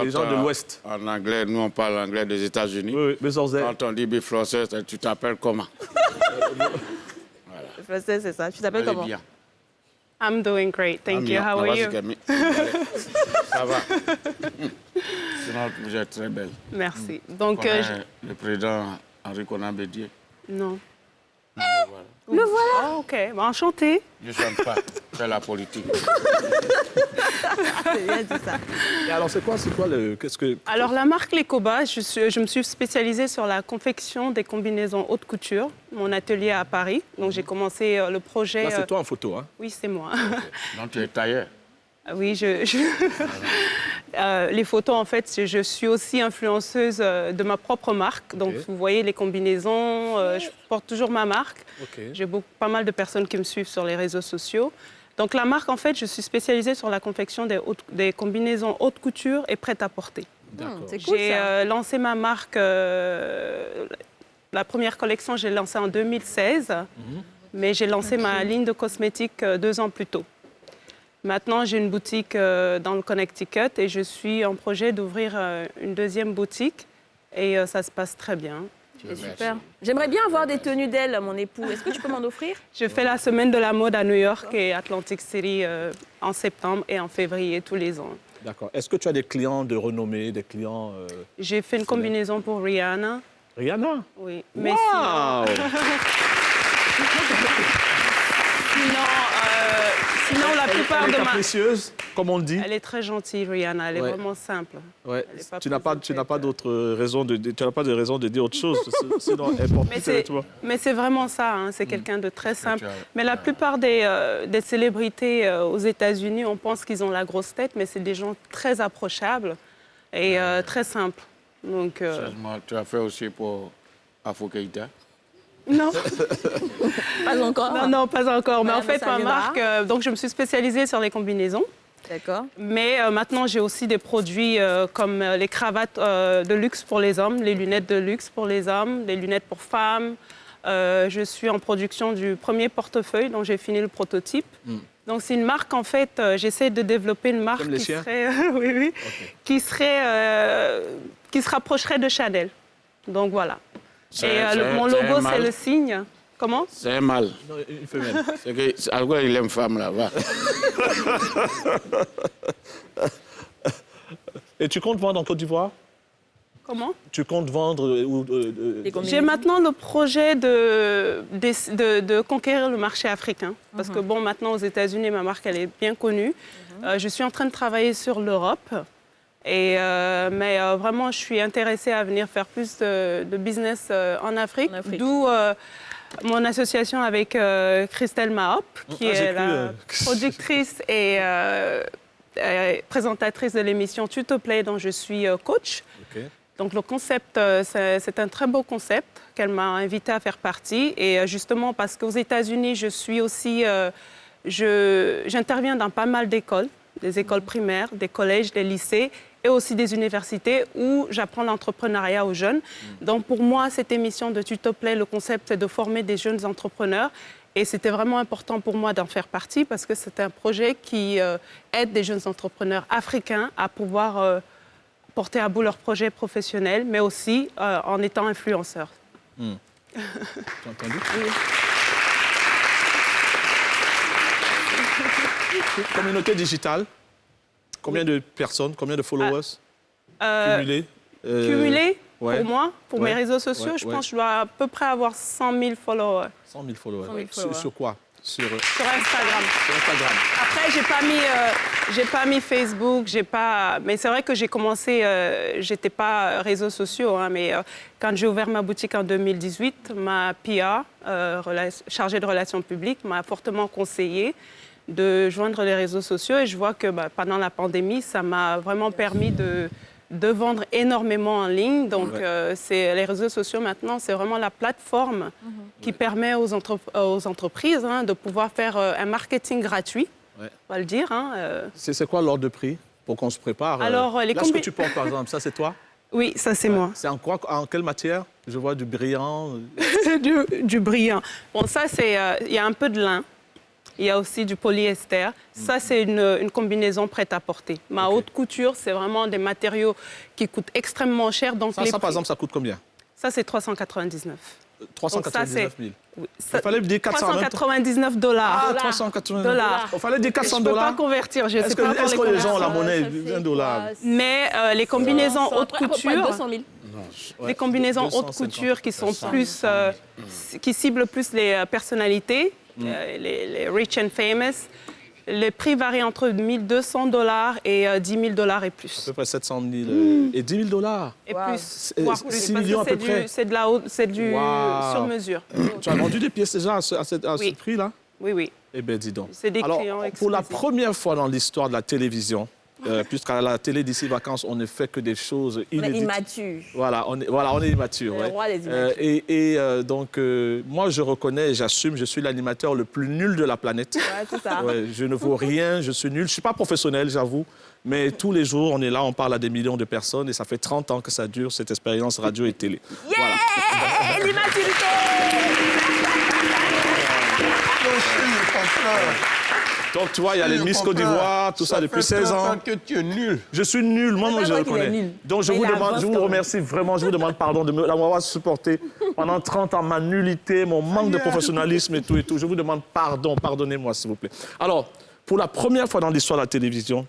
les gens de l'Ouest. En anglais, nous on parle anglais des États-Unis. Oui, mais quand on dit bifroncé, tu t'appelles comment? Le français, c'est ça. Tu t'appelles Allez, comment? bien. I'm doing great, thank you. How are you? Ça va. Sinon, vous êtes très belle. Merci. Donc, le président Henri Konan Bédié. non. Le voilà. Ah, ok, enchantée. Je ne chante pas, je fais la politique. C'est bien dit ça. Et alors, c'est quoi le... Alors, la marque Les Coba, je me suis spécialisée sur la confection des combinaisons haute couture, mon atelier à Paris. Donc, j'ai commencé le projet... Là, c'est toi en photo, hein? Oui, c'est moi. Okay. Donc, tu es tailleur? Oui, les photos, en fait, je suis aussi influenceuse de ma propre marque. Donc, vous voyez les combinaisons, je porte toujours ma marque. J'ai pas mal de personnes qui me suivent sur les réseaux sociaux. Donc, la marque, en fait, je suis spécialisée sur la confection des combinaisons haute couture et prêt-à-porter. C'est cool, J'ai lancé ma marque, la première collection, j'ai lancée en 2016, mais j'ai lancé ma ligne de cosmétiques 2 ans plus tôt. Maintenant, j'ai une boutique dans le Connecticut et je suis en projet d'ouvrir une 2e boutique et ça se passe très bien. C'est super. J'aimerais bien avoir des tenues d'elle, mon époux. Est-ce que tu peux m'en offrir? Je fais la semaine de la mode à New York et Atlantic City en septembre et en février tous les ans. D'accord. Est-ce que tu as des clients de renommée, des clients... J'ai fait une combinaison pour Rihanna. Rihanna? Oui. Mais wow. Sinon, la plupart elle est de ma... capricieuse, comme on dit. Elle est très gentille, Rihanna. Elle est vraiment simple. Ouais. Tu n'as pas d'autre raison de dire autre chose. Sinon, elle porte mais c'est vraiment ça. Hein. C'est quelqu'un de très simple. Mais la plupart des célébrités aux États-Unis, on pense qu'ils ont la grosse tête, mais c'est des gens très approchables et très simples. Donc. Tu as fait aussi pour Afro Keïta? Non. Pas encore. Non, pas encore. Mais en fait, ça ma marque, donc je me suis spécialisée sur les combinaisons. D'accord. Mais maintenant, j'ai aussi des produits comme les cravates de luxe pour les hommes, les lunettes de luxe pour les hommes, les lunettes pour femmes. Je suis en production du premier portefeuille dont j'ai fini le prototype. Donc, c'est une marque, en fait, j'essaie de développer une marque qui serait, qui se rapprocherait de Chanel. Donc, voilà. Et mon logo, c'est le signe. Comment? C'est un mâle. Non, une femelle. C'est que, il aime femme là-bas. Et tu comptes vendre en Côte d'Ivoire? Comment? Tu comptes vendre J'ai maintenant le projet de conquérir le marché africain. Parce que, bon, maintenant, aux États-Unis, ma marque, elle est bien connue. Je suis en train de travailler sur l'Europe. Mais vraiment, je suis intéressée à venir faire plus de business en Afrique. D'où mon association avec Christelle Mahop, qui est la productrice et présentatrice de l'émission Tuto Play, dont je suis coach. Donc le concept, c'est un très beau concept qu'elle m'a invitée à faire partie. Et justement, parce qu'aux États-Unis, je suis aussi... j'interviens dans pas mal d'écoles, des écoles primaires, des collèges, des lycées et aussi des universités où j'apprends l'entrepreneuriat aux jeunes. Donc pour moi, cette émission de Tuto Play, le concept, c'est de former des jeunes entrepreneurs. Et c'était vraiment important pour moi d'en faire partie parce que c'est un projet qui aide des jeunes entrepreneurs africains à pouvoir porter à bout leurs projets professionnels, mais aussi en étant influenceurs. Tu as entendu? Oui. Communauté digitale, combien de personnes, combien de followers cumulés? Cumulés, pour moi, pour mes réseaux sociaux, je pense que je dois à peu près avoir 100 000 followers. 100 000 followers. Sur quoi? Sur Instagram. Sur Instagram. Après, j'ai pas mis Facebook, mais c'est vrai que j'ai commencé, j'étais pas réseaux sociaux, hein, mais quand j'ai ouvert ma boutique en 2018, ma PA, chargée de relations publiques, m'a fortement conseillé de joindre les réseaux sociaux et je vois que pendant la pandémie, ça m'a vraiment permis de vendre énormément en ligne. Donc, les réseaux sociaux, maintenant, c'est vraiment la plateforme qui permet aux entreprises de pouvoir faire un marketing gratuit, on va le dire. C'est quoi l'ordre de prix pour qu'on se prépare? Alors, là, ce que tu portes, par exemple, ça, c'est toi? Oui, ça, c'est moi. C'est en quelle matière? Je vois du brillant. du brillant. Bon, ça, il y a un peu de lin. Il y a aussi du polyester. Ça, c'est une combinaison prête à porter. Ma haute couture, c'est vraiment des matériaux qui coûtent extrêmement cher. Donc Ça, par exemple, ça coûte combien? Ça, c'est 399. 399 000. Oui, Il fallait dire 400 $399. Ah, 399 $. Il fallait dire 400 $. Je ne peux pas convertir, je ne sais Est-ce pas pour que les gens ont la conversions. monnaie $1? Mais les combinaisons haute couture, 200 000. les combinaisons haute couture qui sont plus, qui ciblent plus les personnalités, les rich and famous. Les prix varient entre $1 200 et $10 000 et plus. À peu près 700 000 et 10 000 $. Et plus, Et voire plus, 6 parce millions que à peu près. c'est du Wow. sur mesure. Tu as vendu des pièces déjà à ce Oui. prix-là? Oui, oui. Eh bien, dis donc. C'est des Alors, clients pour la exclusifs. première fois dans l'histoire de la télévision, puisqu'à la télé d'ici vacances, on ne fait que des choses On est inédites. immature. Voilà, on est immature. Le ouais. roi des immatures. Donc, moi, je reconnais, j'assume, je suis l'animateur le plus nul de la planète. Ouais, c'est ça. Ouais, je ne vaux rien, je suis nul. Je ne suis pas professionnel, j'avoue. Mais tous les jours, on est là, on parle à des millions de personnes et ça fait 30 ans que ça dure, cette expérience radio et télé. Yeah, l'immaturité. Donc, tu vois, il y a les Miss Côte d'Ivoire, tout ça depuis 16 ans. Que tu es nul. Je suis nul, moi, C'est je pas le vrai qu'il est connais. nul. Donc, je Mais vous il demande, avance je vous quand même. remercie vraiment, je vous demande pardon de m'avoir supporté pendant 30 ans, ma nullité, mon manque de professionnalisme et tout et tout. Je vous demande pardon, pardonnez-moi, s'il vous plaît. Alors, pour la première fois dans l'histoire de la télévision,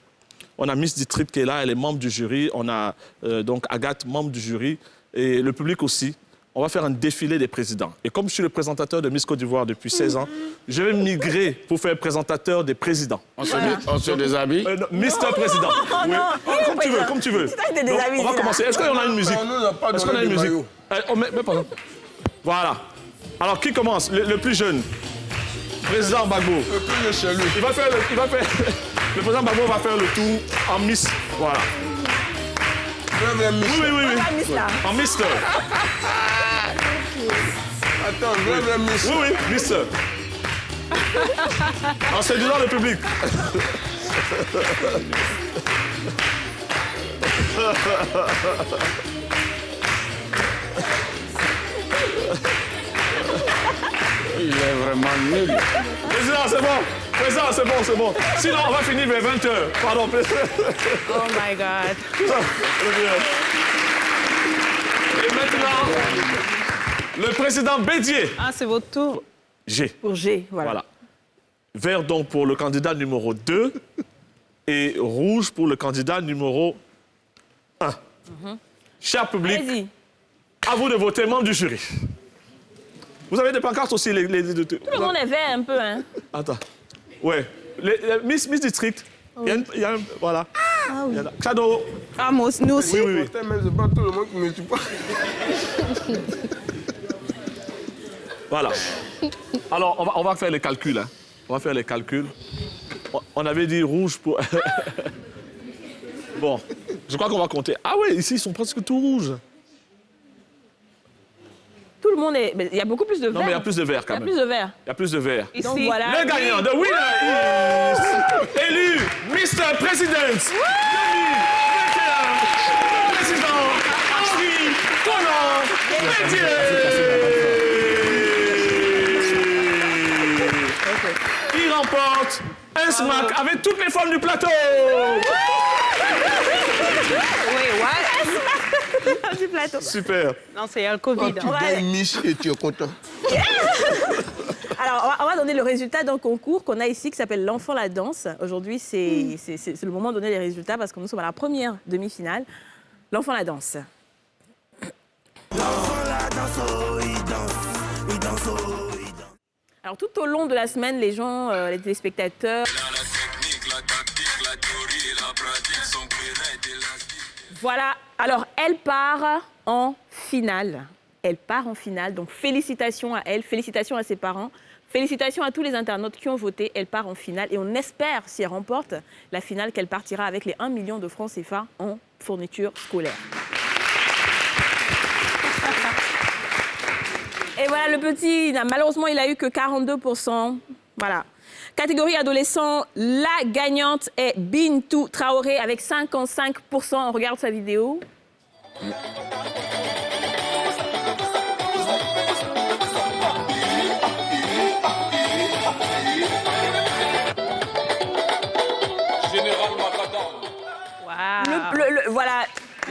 on a Miss District qui est là, elle est membre du jury. On a donc Agathe, membre du jury, et le public aussi. On va faire un défilé des présidents. Et comme je suis le présentateur de Miss Côte d'Ivoire depuis 16 ans, je vais migrer pour faire présentateur des présidents. On se déshabille. Non, Mister Président. Oui. Comme tu veux, comme tu veux. C'est toi qui t'es Donc, déshabillé, on va là. commencer. Est-ce qu'on a une musique? On nous a pas Est-ce qu'on a donné une de musique? maillot. Mets pas. Voilà. Alors, qui commence? Le plus jeune. Président Gbagbo. Le plus chez lui. Il va faire le président Gbagbo va faire le tour en Miss. Voilà. Vrai Miss. Oui. La Miss, là. En Mister. Attends, vrai Miss. Oui, Mister. En séduisant le public. Il est vraiment nul. Président, c'est bon. Président, c'est bon. Sinon, on va finir vers 20h. Pardon, président. Oh my God. Et maintenant, le président Bédier. Ah, c'est votre tour. G. Pour G, voilà. Voilà. Vert donc pour le candidat numéro 2 et rouge pour le candidat numéro 1. Cher public, Allez-y. à vous de voter, membres du jury. Vous avez des pancartes aussi, Tout le monde est vert un peu, hein. Attends. Ouais. Miss District. Il y a un... Voilà. Ah oui. Cadeau. Ah, moi, nous aussi. Oui. Mais c'est pas tout le monde qui me suit pas. Voilà. Alors, on va faire les calculs. Hein. On va faire les calculs. On avait dit rouge pour... Bon, je crois qu'on va compter. Ah ouais, ici, ils sont presque tous rouges. Tout le monde est... mais il y a beaucoup plus de vert. Non, mais il y a plus de vert quand Il y a même. plus de vert. Il y a plus de vert. Ici. Donc voilà. Le gagnant, the winner is élu Mr. President 2021. Le président Henri Konan Bédier. Il remporte un smack avec toutes les femmes du plateau. Oui, ouais. Du plateau. Super. Non, c'est le Covid. Quand tu Ouais. gagnes Miss et tu es content. Alors, on va donner le résultat d'un concours qu'on a ici qui s'appelle l'Enfant la danse. Aujourd'hui, c'est le moment de donner les résultats parce que nous sommes à la première demi-finale. L'Enfant la danse. Alors, tout au long de la semaine, les gens, les téléspectateurs... Voilà. Alors, elle part en finale. Elle part en finale. Donc, félicitations à elle, félicitations à ses parents, félicitations à tous les internautes qui ont voté. Elle part en finale et on espère, si elle remporte la finale, qu'elle partira avec les 1 million de francs CFA en fourniture scolaire. Et voilà, le petit, malheureusement, il a eu que 42%. Voilà. Catégorie adolescent, la gagnante est Bintou Traoré avec 55%. On regarde sa vidéo.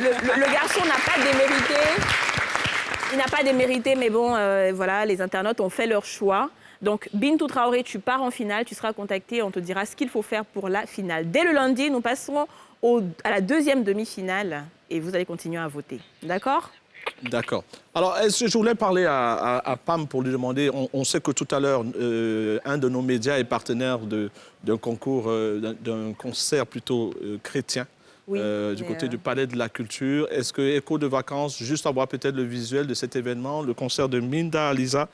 le garçon n'a pas démérité. Il n'a pas démérité, mais bon, voilà, les internautes ont fait leur choix. Donc, Bintou Traoré, tu pars en finale, tu seras contacté, on te dira ce qu'il faut faire pour la finale. Dès le lundi, nous passerons à la deuxième demi-finale et vous allez continuer à voter. D'accord ? D'accord. Alors, je voulais parler à Pam pour lui demander, on sait que tout à l'heure, un de nos médias est partenaire d'un concours, d'un concert plutôt chrétien. Oui, du côté du Palais de la Culture. Est-ce que Écho de vacances, juste avoir peut-être le visuel de cet événement, le concert de Minda Alisa,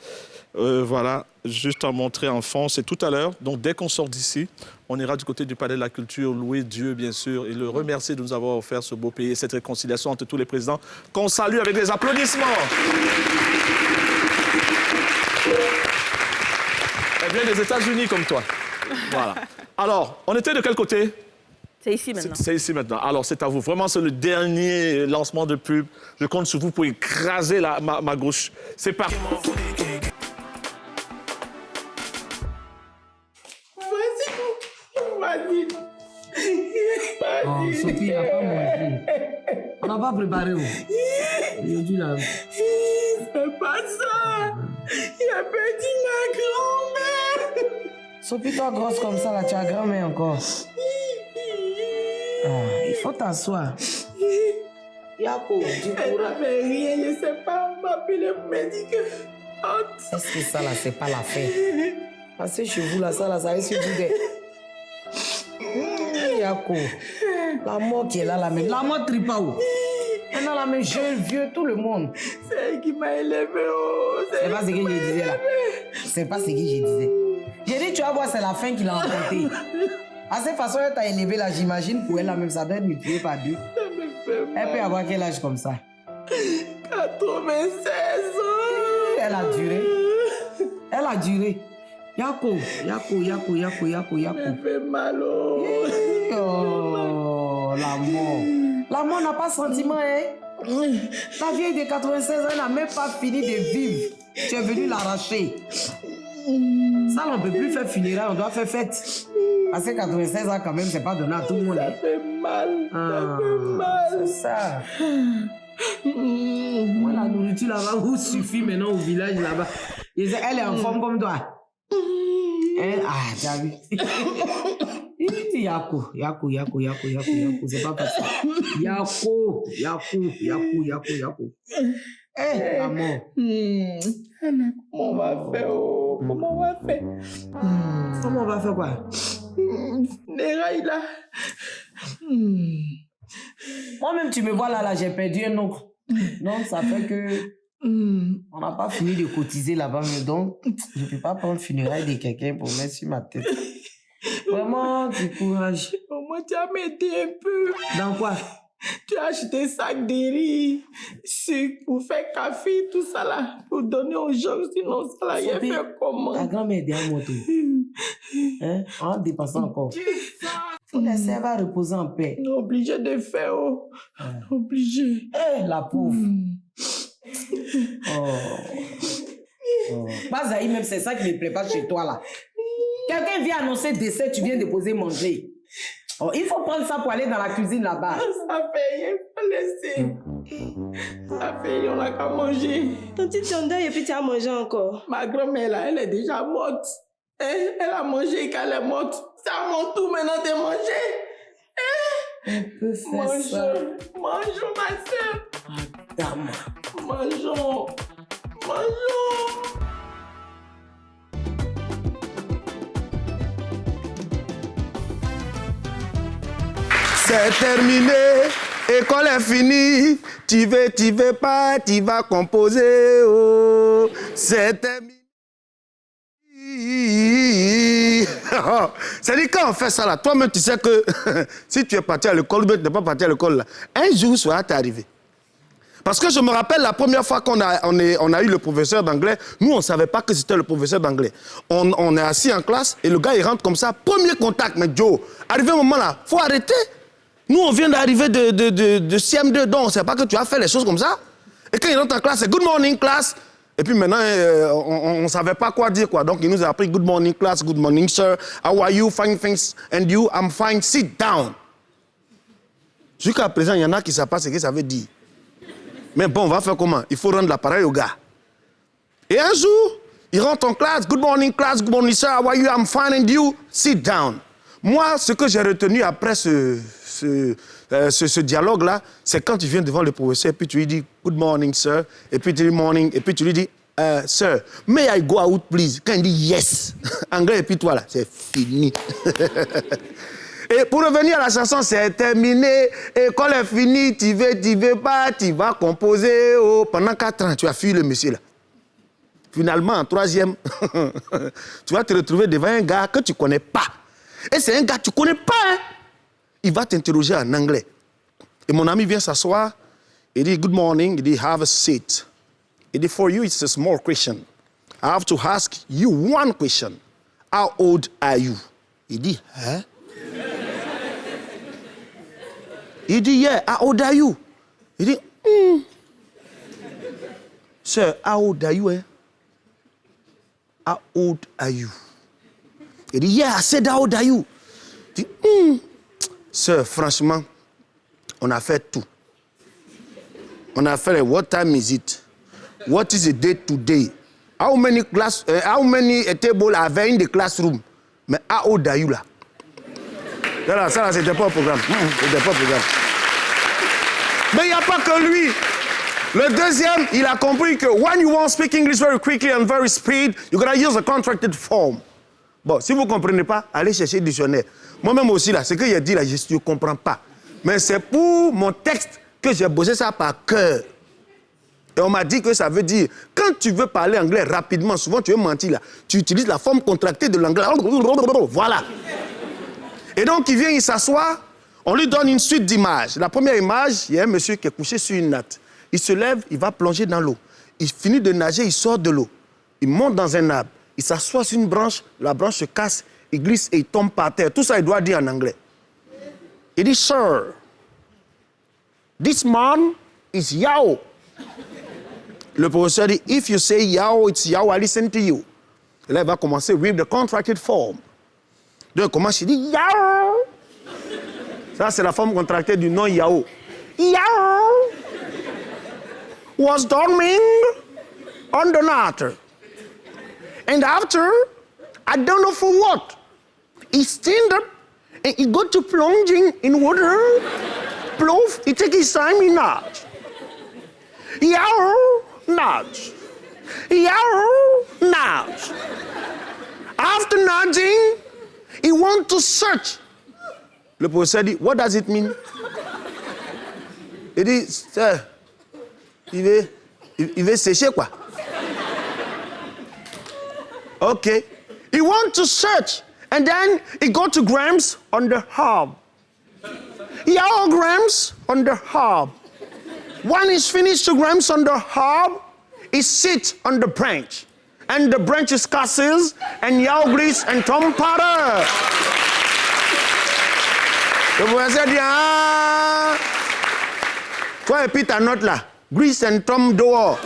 voilà, juste à montrer en fond, c'est tout à l'heure. Donc, dès qu'on sort d'ici, on ira du côté du Palais de la Culture, louer Dieu, bien sûr, et le remercier de nous avoir offert ce beau pays et cette réconciliation entre tous les présidents qu'on salue avec des applaudissements. Elle vient des États-Unis comme toi. Voilà. Alors, on était de quel côté ? C'est ici maintenant. C'est ici maintenant. Alors, c'est à vous. Vraiment, c'est le dernier lancement de pub. Je compte sur vous pour écraser ma gauche. C'est parti. Vas-y. Oh, Sophie n'a pas mangé. On n'a pas préparé. Aujourd'hui, là. C'est pas ça. Il a perdu ma grand-mère. Sophie, toi, grosse comme ça, là, tu as grand-mère encore. Il faut t'asseoir. Yako, du courage. Elle n'avait rien, je ne sais pas. On m'a appelé pour me dire que... Est-ce que ça, là, c'est pas la fin? Parce que chez vous, là, ça risque de dire... Yako, la mort qui est là, la même. La mort tripa où? Elle a la même jeune, vieux, tout le monde. C'est elle qui m'a élevé. Oh, c'est pas ce que je disais, là. C'est pas ce que je disais. J'ai dit, tu vas voir, c'est la fin qu'il a emporté. À cette façon, elle t'a élevé là, j'imagine, pour elle, la même, ça doit être multiplié par 2. Elle peut avoir quel âge comme ça? 96 ans. Elle a duré. Elle a duré. Yako. Elle fait mal. Oh, la mort. La mort n'a pas sentiment, hein? La vieille de 96 ans, elle n'a même pas fini de vivre. Tu es venu l'arracher. Ça, on ne peut plus faire funérailles, on doit faire fête. Parce que 96 ans, quand même, c'est pas donné à tout le monde. Ça fait mal. Ça fait mal. C'est ça. Moi, la nourriture là-bas vous suffit maintenant au village là-bas. Elle est en forme comme toi. Tu as vu? Yako. C'est pas facile. Yako. Maman. Comment on va faire? Comment on va faire? Comment on va faire quoi? Funérailles là. Moi-même, tu me vois là, j'ai perdu un oncle. Donc, ça fait que on n'a pas fini de cotiser là-bas. Mais donc, je ne peux pas prendre funérailles de quelqu'un pour mettre sur ma tête. Vraiment, du courage. Au moins, tu as m'aidé un peu. Dans quoi? Tu as acheté un sac de riz, sucre pour faire café, tout ça là, pour donner aux gens. Sinon, ça là, il a fait comment? Ta grand-mère est en moto. Hein? On va dépenser encore. Faut laisser, elle va reposer en paix. On est obligé de faire. Obligé. La pauvre. Pas Zahir, même c'est ça qui me plaît pas chez toi là. Quelqu'un vient annoncer décès, tu viens déposer manger. Il faut prendre ça pour aller dans la cuisine là-bas. Ça fait rien, faut laisser. Ça fait rien, on n'a qu'à manger. Tante Tionda, et puis tu as mangé encore. Ma grand-mère là, elle est déjà morte. Elle a mangé et qu'elle est morte. C'est à mon tour maintenant de manger. On peut faire ça. Mangeons, ma soeur. Madame. Mangeons. C'est terminé, école est finie. Tu veux pas, tu vas composer. Oh, c'est terminé. C'est-à-dire quand on fait ça là, toi-même tu sais que si tu es parti à l'école, mais tu n'es pas parti à l'école là, un jour ça va t'arriver. Parce que je me rappelle la première fois qu'on a eu le professeur d'anglais, nous on ne savait pas que c'était le professeur d'anglais. On est assis en classe et le gars il rentre comme ça, premier contact, mais Joe, arrivé au moment là, faut arrêter. Nous on vient d'arriver de CM2, donc on ne sait pas que tu as fait les choses comme ça. Et quand il rentre en classe, c'est good morning class. Et puis maintenant, on ne savait pas quoi dire, quoi. Donc, il nous a appris good morning, class, good morning, sir. How are you? Fine, thanks. And you? I'm fine. Sit down. Jusqu'à présent, il y en a qui ne savent pas ce que ça veut dire. Mais bon, on va faire comment? Il faut rendre l'appareil au gars. Et un jour, il rentre en classe. Good morning, class. Good morning, sir. How are you? I'm fine and you? Sit down. Moi, ce que j'ai retenu après ce dialogue-là, c'est quand tu viens devant le professeur, puis tu lui dis good morning, sir. Et puis tu lui dis morning. Et puis tu lui dis sir, may I go out, please? Quand il dit yes, anglais, et puis toi là, c'est fini. Et pour revenir à la chanson, c'est terminé. École est finie, tu veux pas, tu vas composer. Oh. Pendant 4 ans, tu as fui le monsieur là. Finalement, en 3e, tu vas te retrouver devant un gars que tu ne connais pas. Et c'est un gars que tu ne connais pas. Hein? Il va t'interroger en anglais. Et mon ami vient s'asseoir. Il dit, good morning. Il dit, have a seat. Il dit, for you, it's a small question. I have to ask you one question. How old are you? Il dit, hein? Il dit, yeah, how old are you? Il dit, Sir, how old are you? Eh? How old are you? Il dit, yeah, I said, how old are you? Il dit, Sir, franchement, on a fait tout. On a fait what time is it? What is the date today? How many tables are there in the classroom? Mais how old are you là? Ça là, c'était pas un programme. C'était pas un programme. Mais il n'y a pas que lui. Le deuxième, il a compris que when you want to speak English very quickly and very speed, you gotta use a contracted form. Bon, si vous ne comprenez pas, allez chercher le dictionnaire. Moi-même aussi, là, ce que j'ai dit, là, je ne comprends pas. Mais c'est pour mon texte que j'ai bossé ça par cœur. Et on m'a dit que ça veut dire, quand tu veux parler anglais rapidement, souvent tu veux mentir, là, tu utilises la forme contractée de l'anglais. Voilà. Et donc, il vient, il s'assoit, on lui donne une suite d'images. La première image, il y a un monsieur qui est couché sur une natte. Il se lève, il va plonger dans l'eau. Il finit de nager, il sort de l'eau. Il monte dans un arbre. Il s'assoit sur une branche, la branche se casse, il glisse et il tombe par terre. Tout ça, il doit dire en anglais. Il dit, Sir, this man is Yao. Le professeur dit, if you say Yao, it's Yao, I listen to you. Et là, il va commencer with the contracted form. Donc, il commence, il dit, Yao. Ça, c'est la forme contractée du nom Yao. Yao was dorming on the natter. And after, I don't know for what, he stand up and he got to plunging in water. Plove, he take his time, he nudge. Yow, nudge. Yow, nudge. After nudging, he want to search. Le professeur dit, what does it mean? Il dit, sir, il veut sécher quoi? Okay. He want to search, and then he go to Grams on the hub. Yow, Grams on the hub. When he's finished to Grams on the hub, he sits on the branch. And the branch is castles, and Yow, Grease, and Tom Potter. Le professeur dit, ah, toi et puis ta note là, Grease and Tom dehors.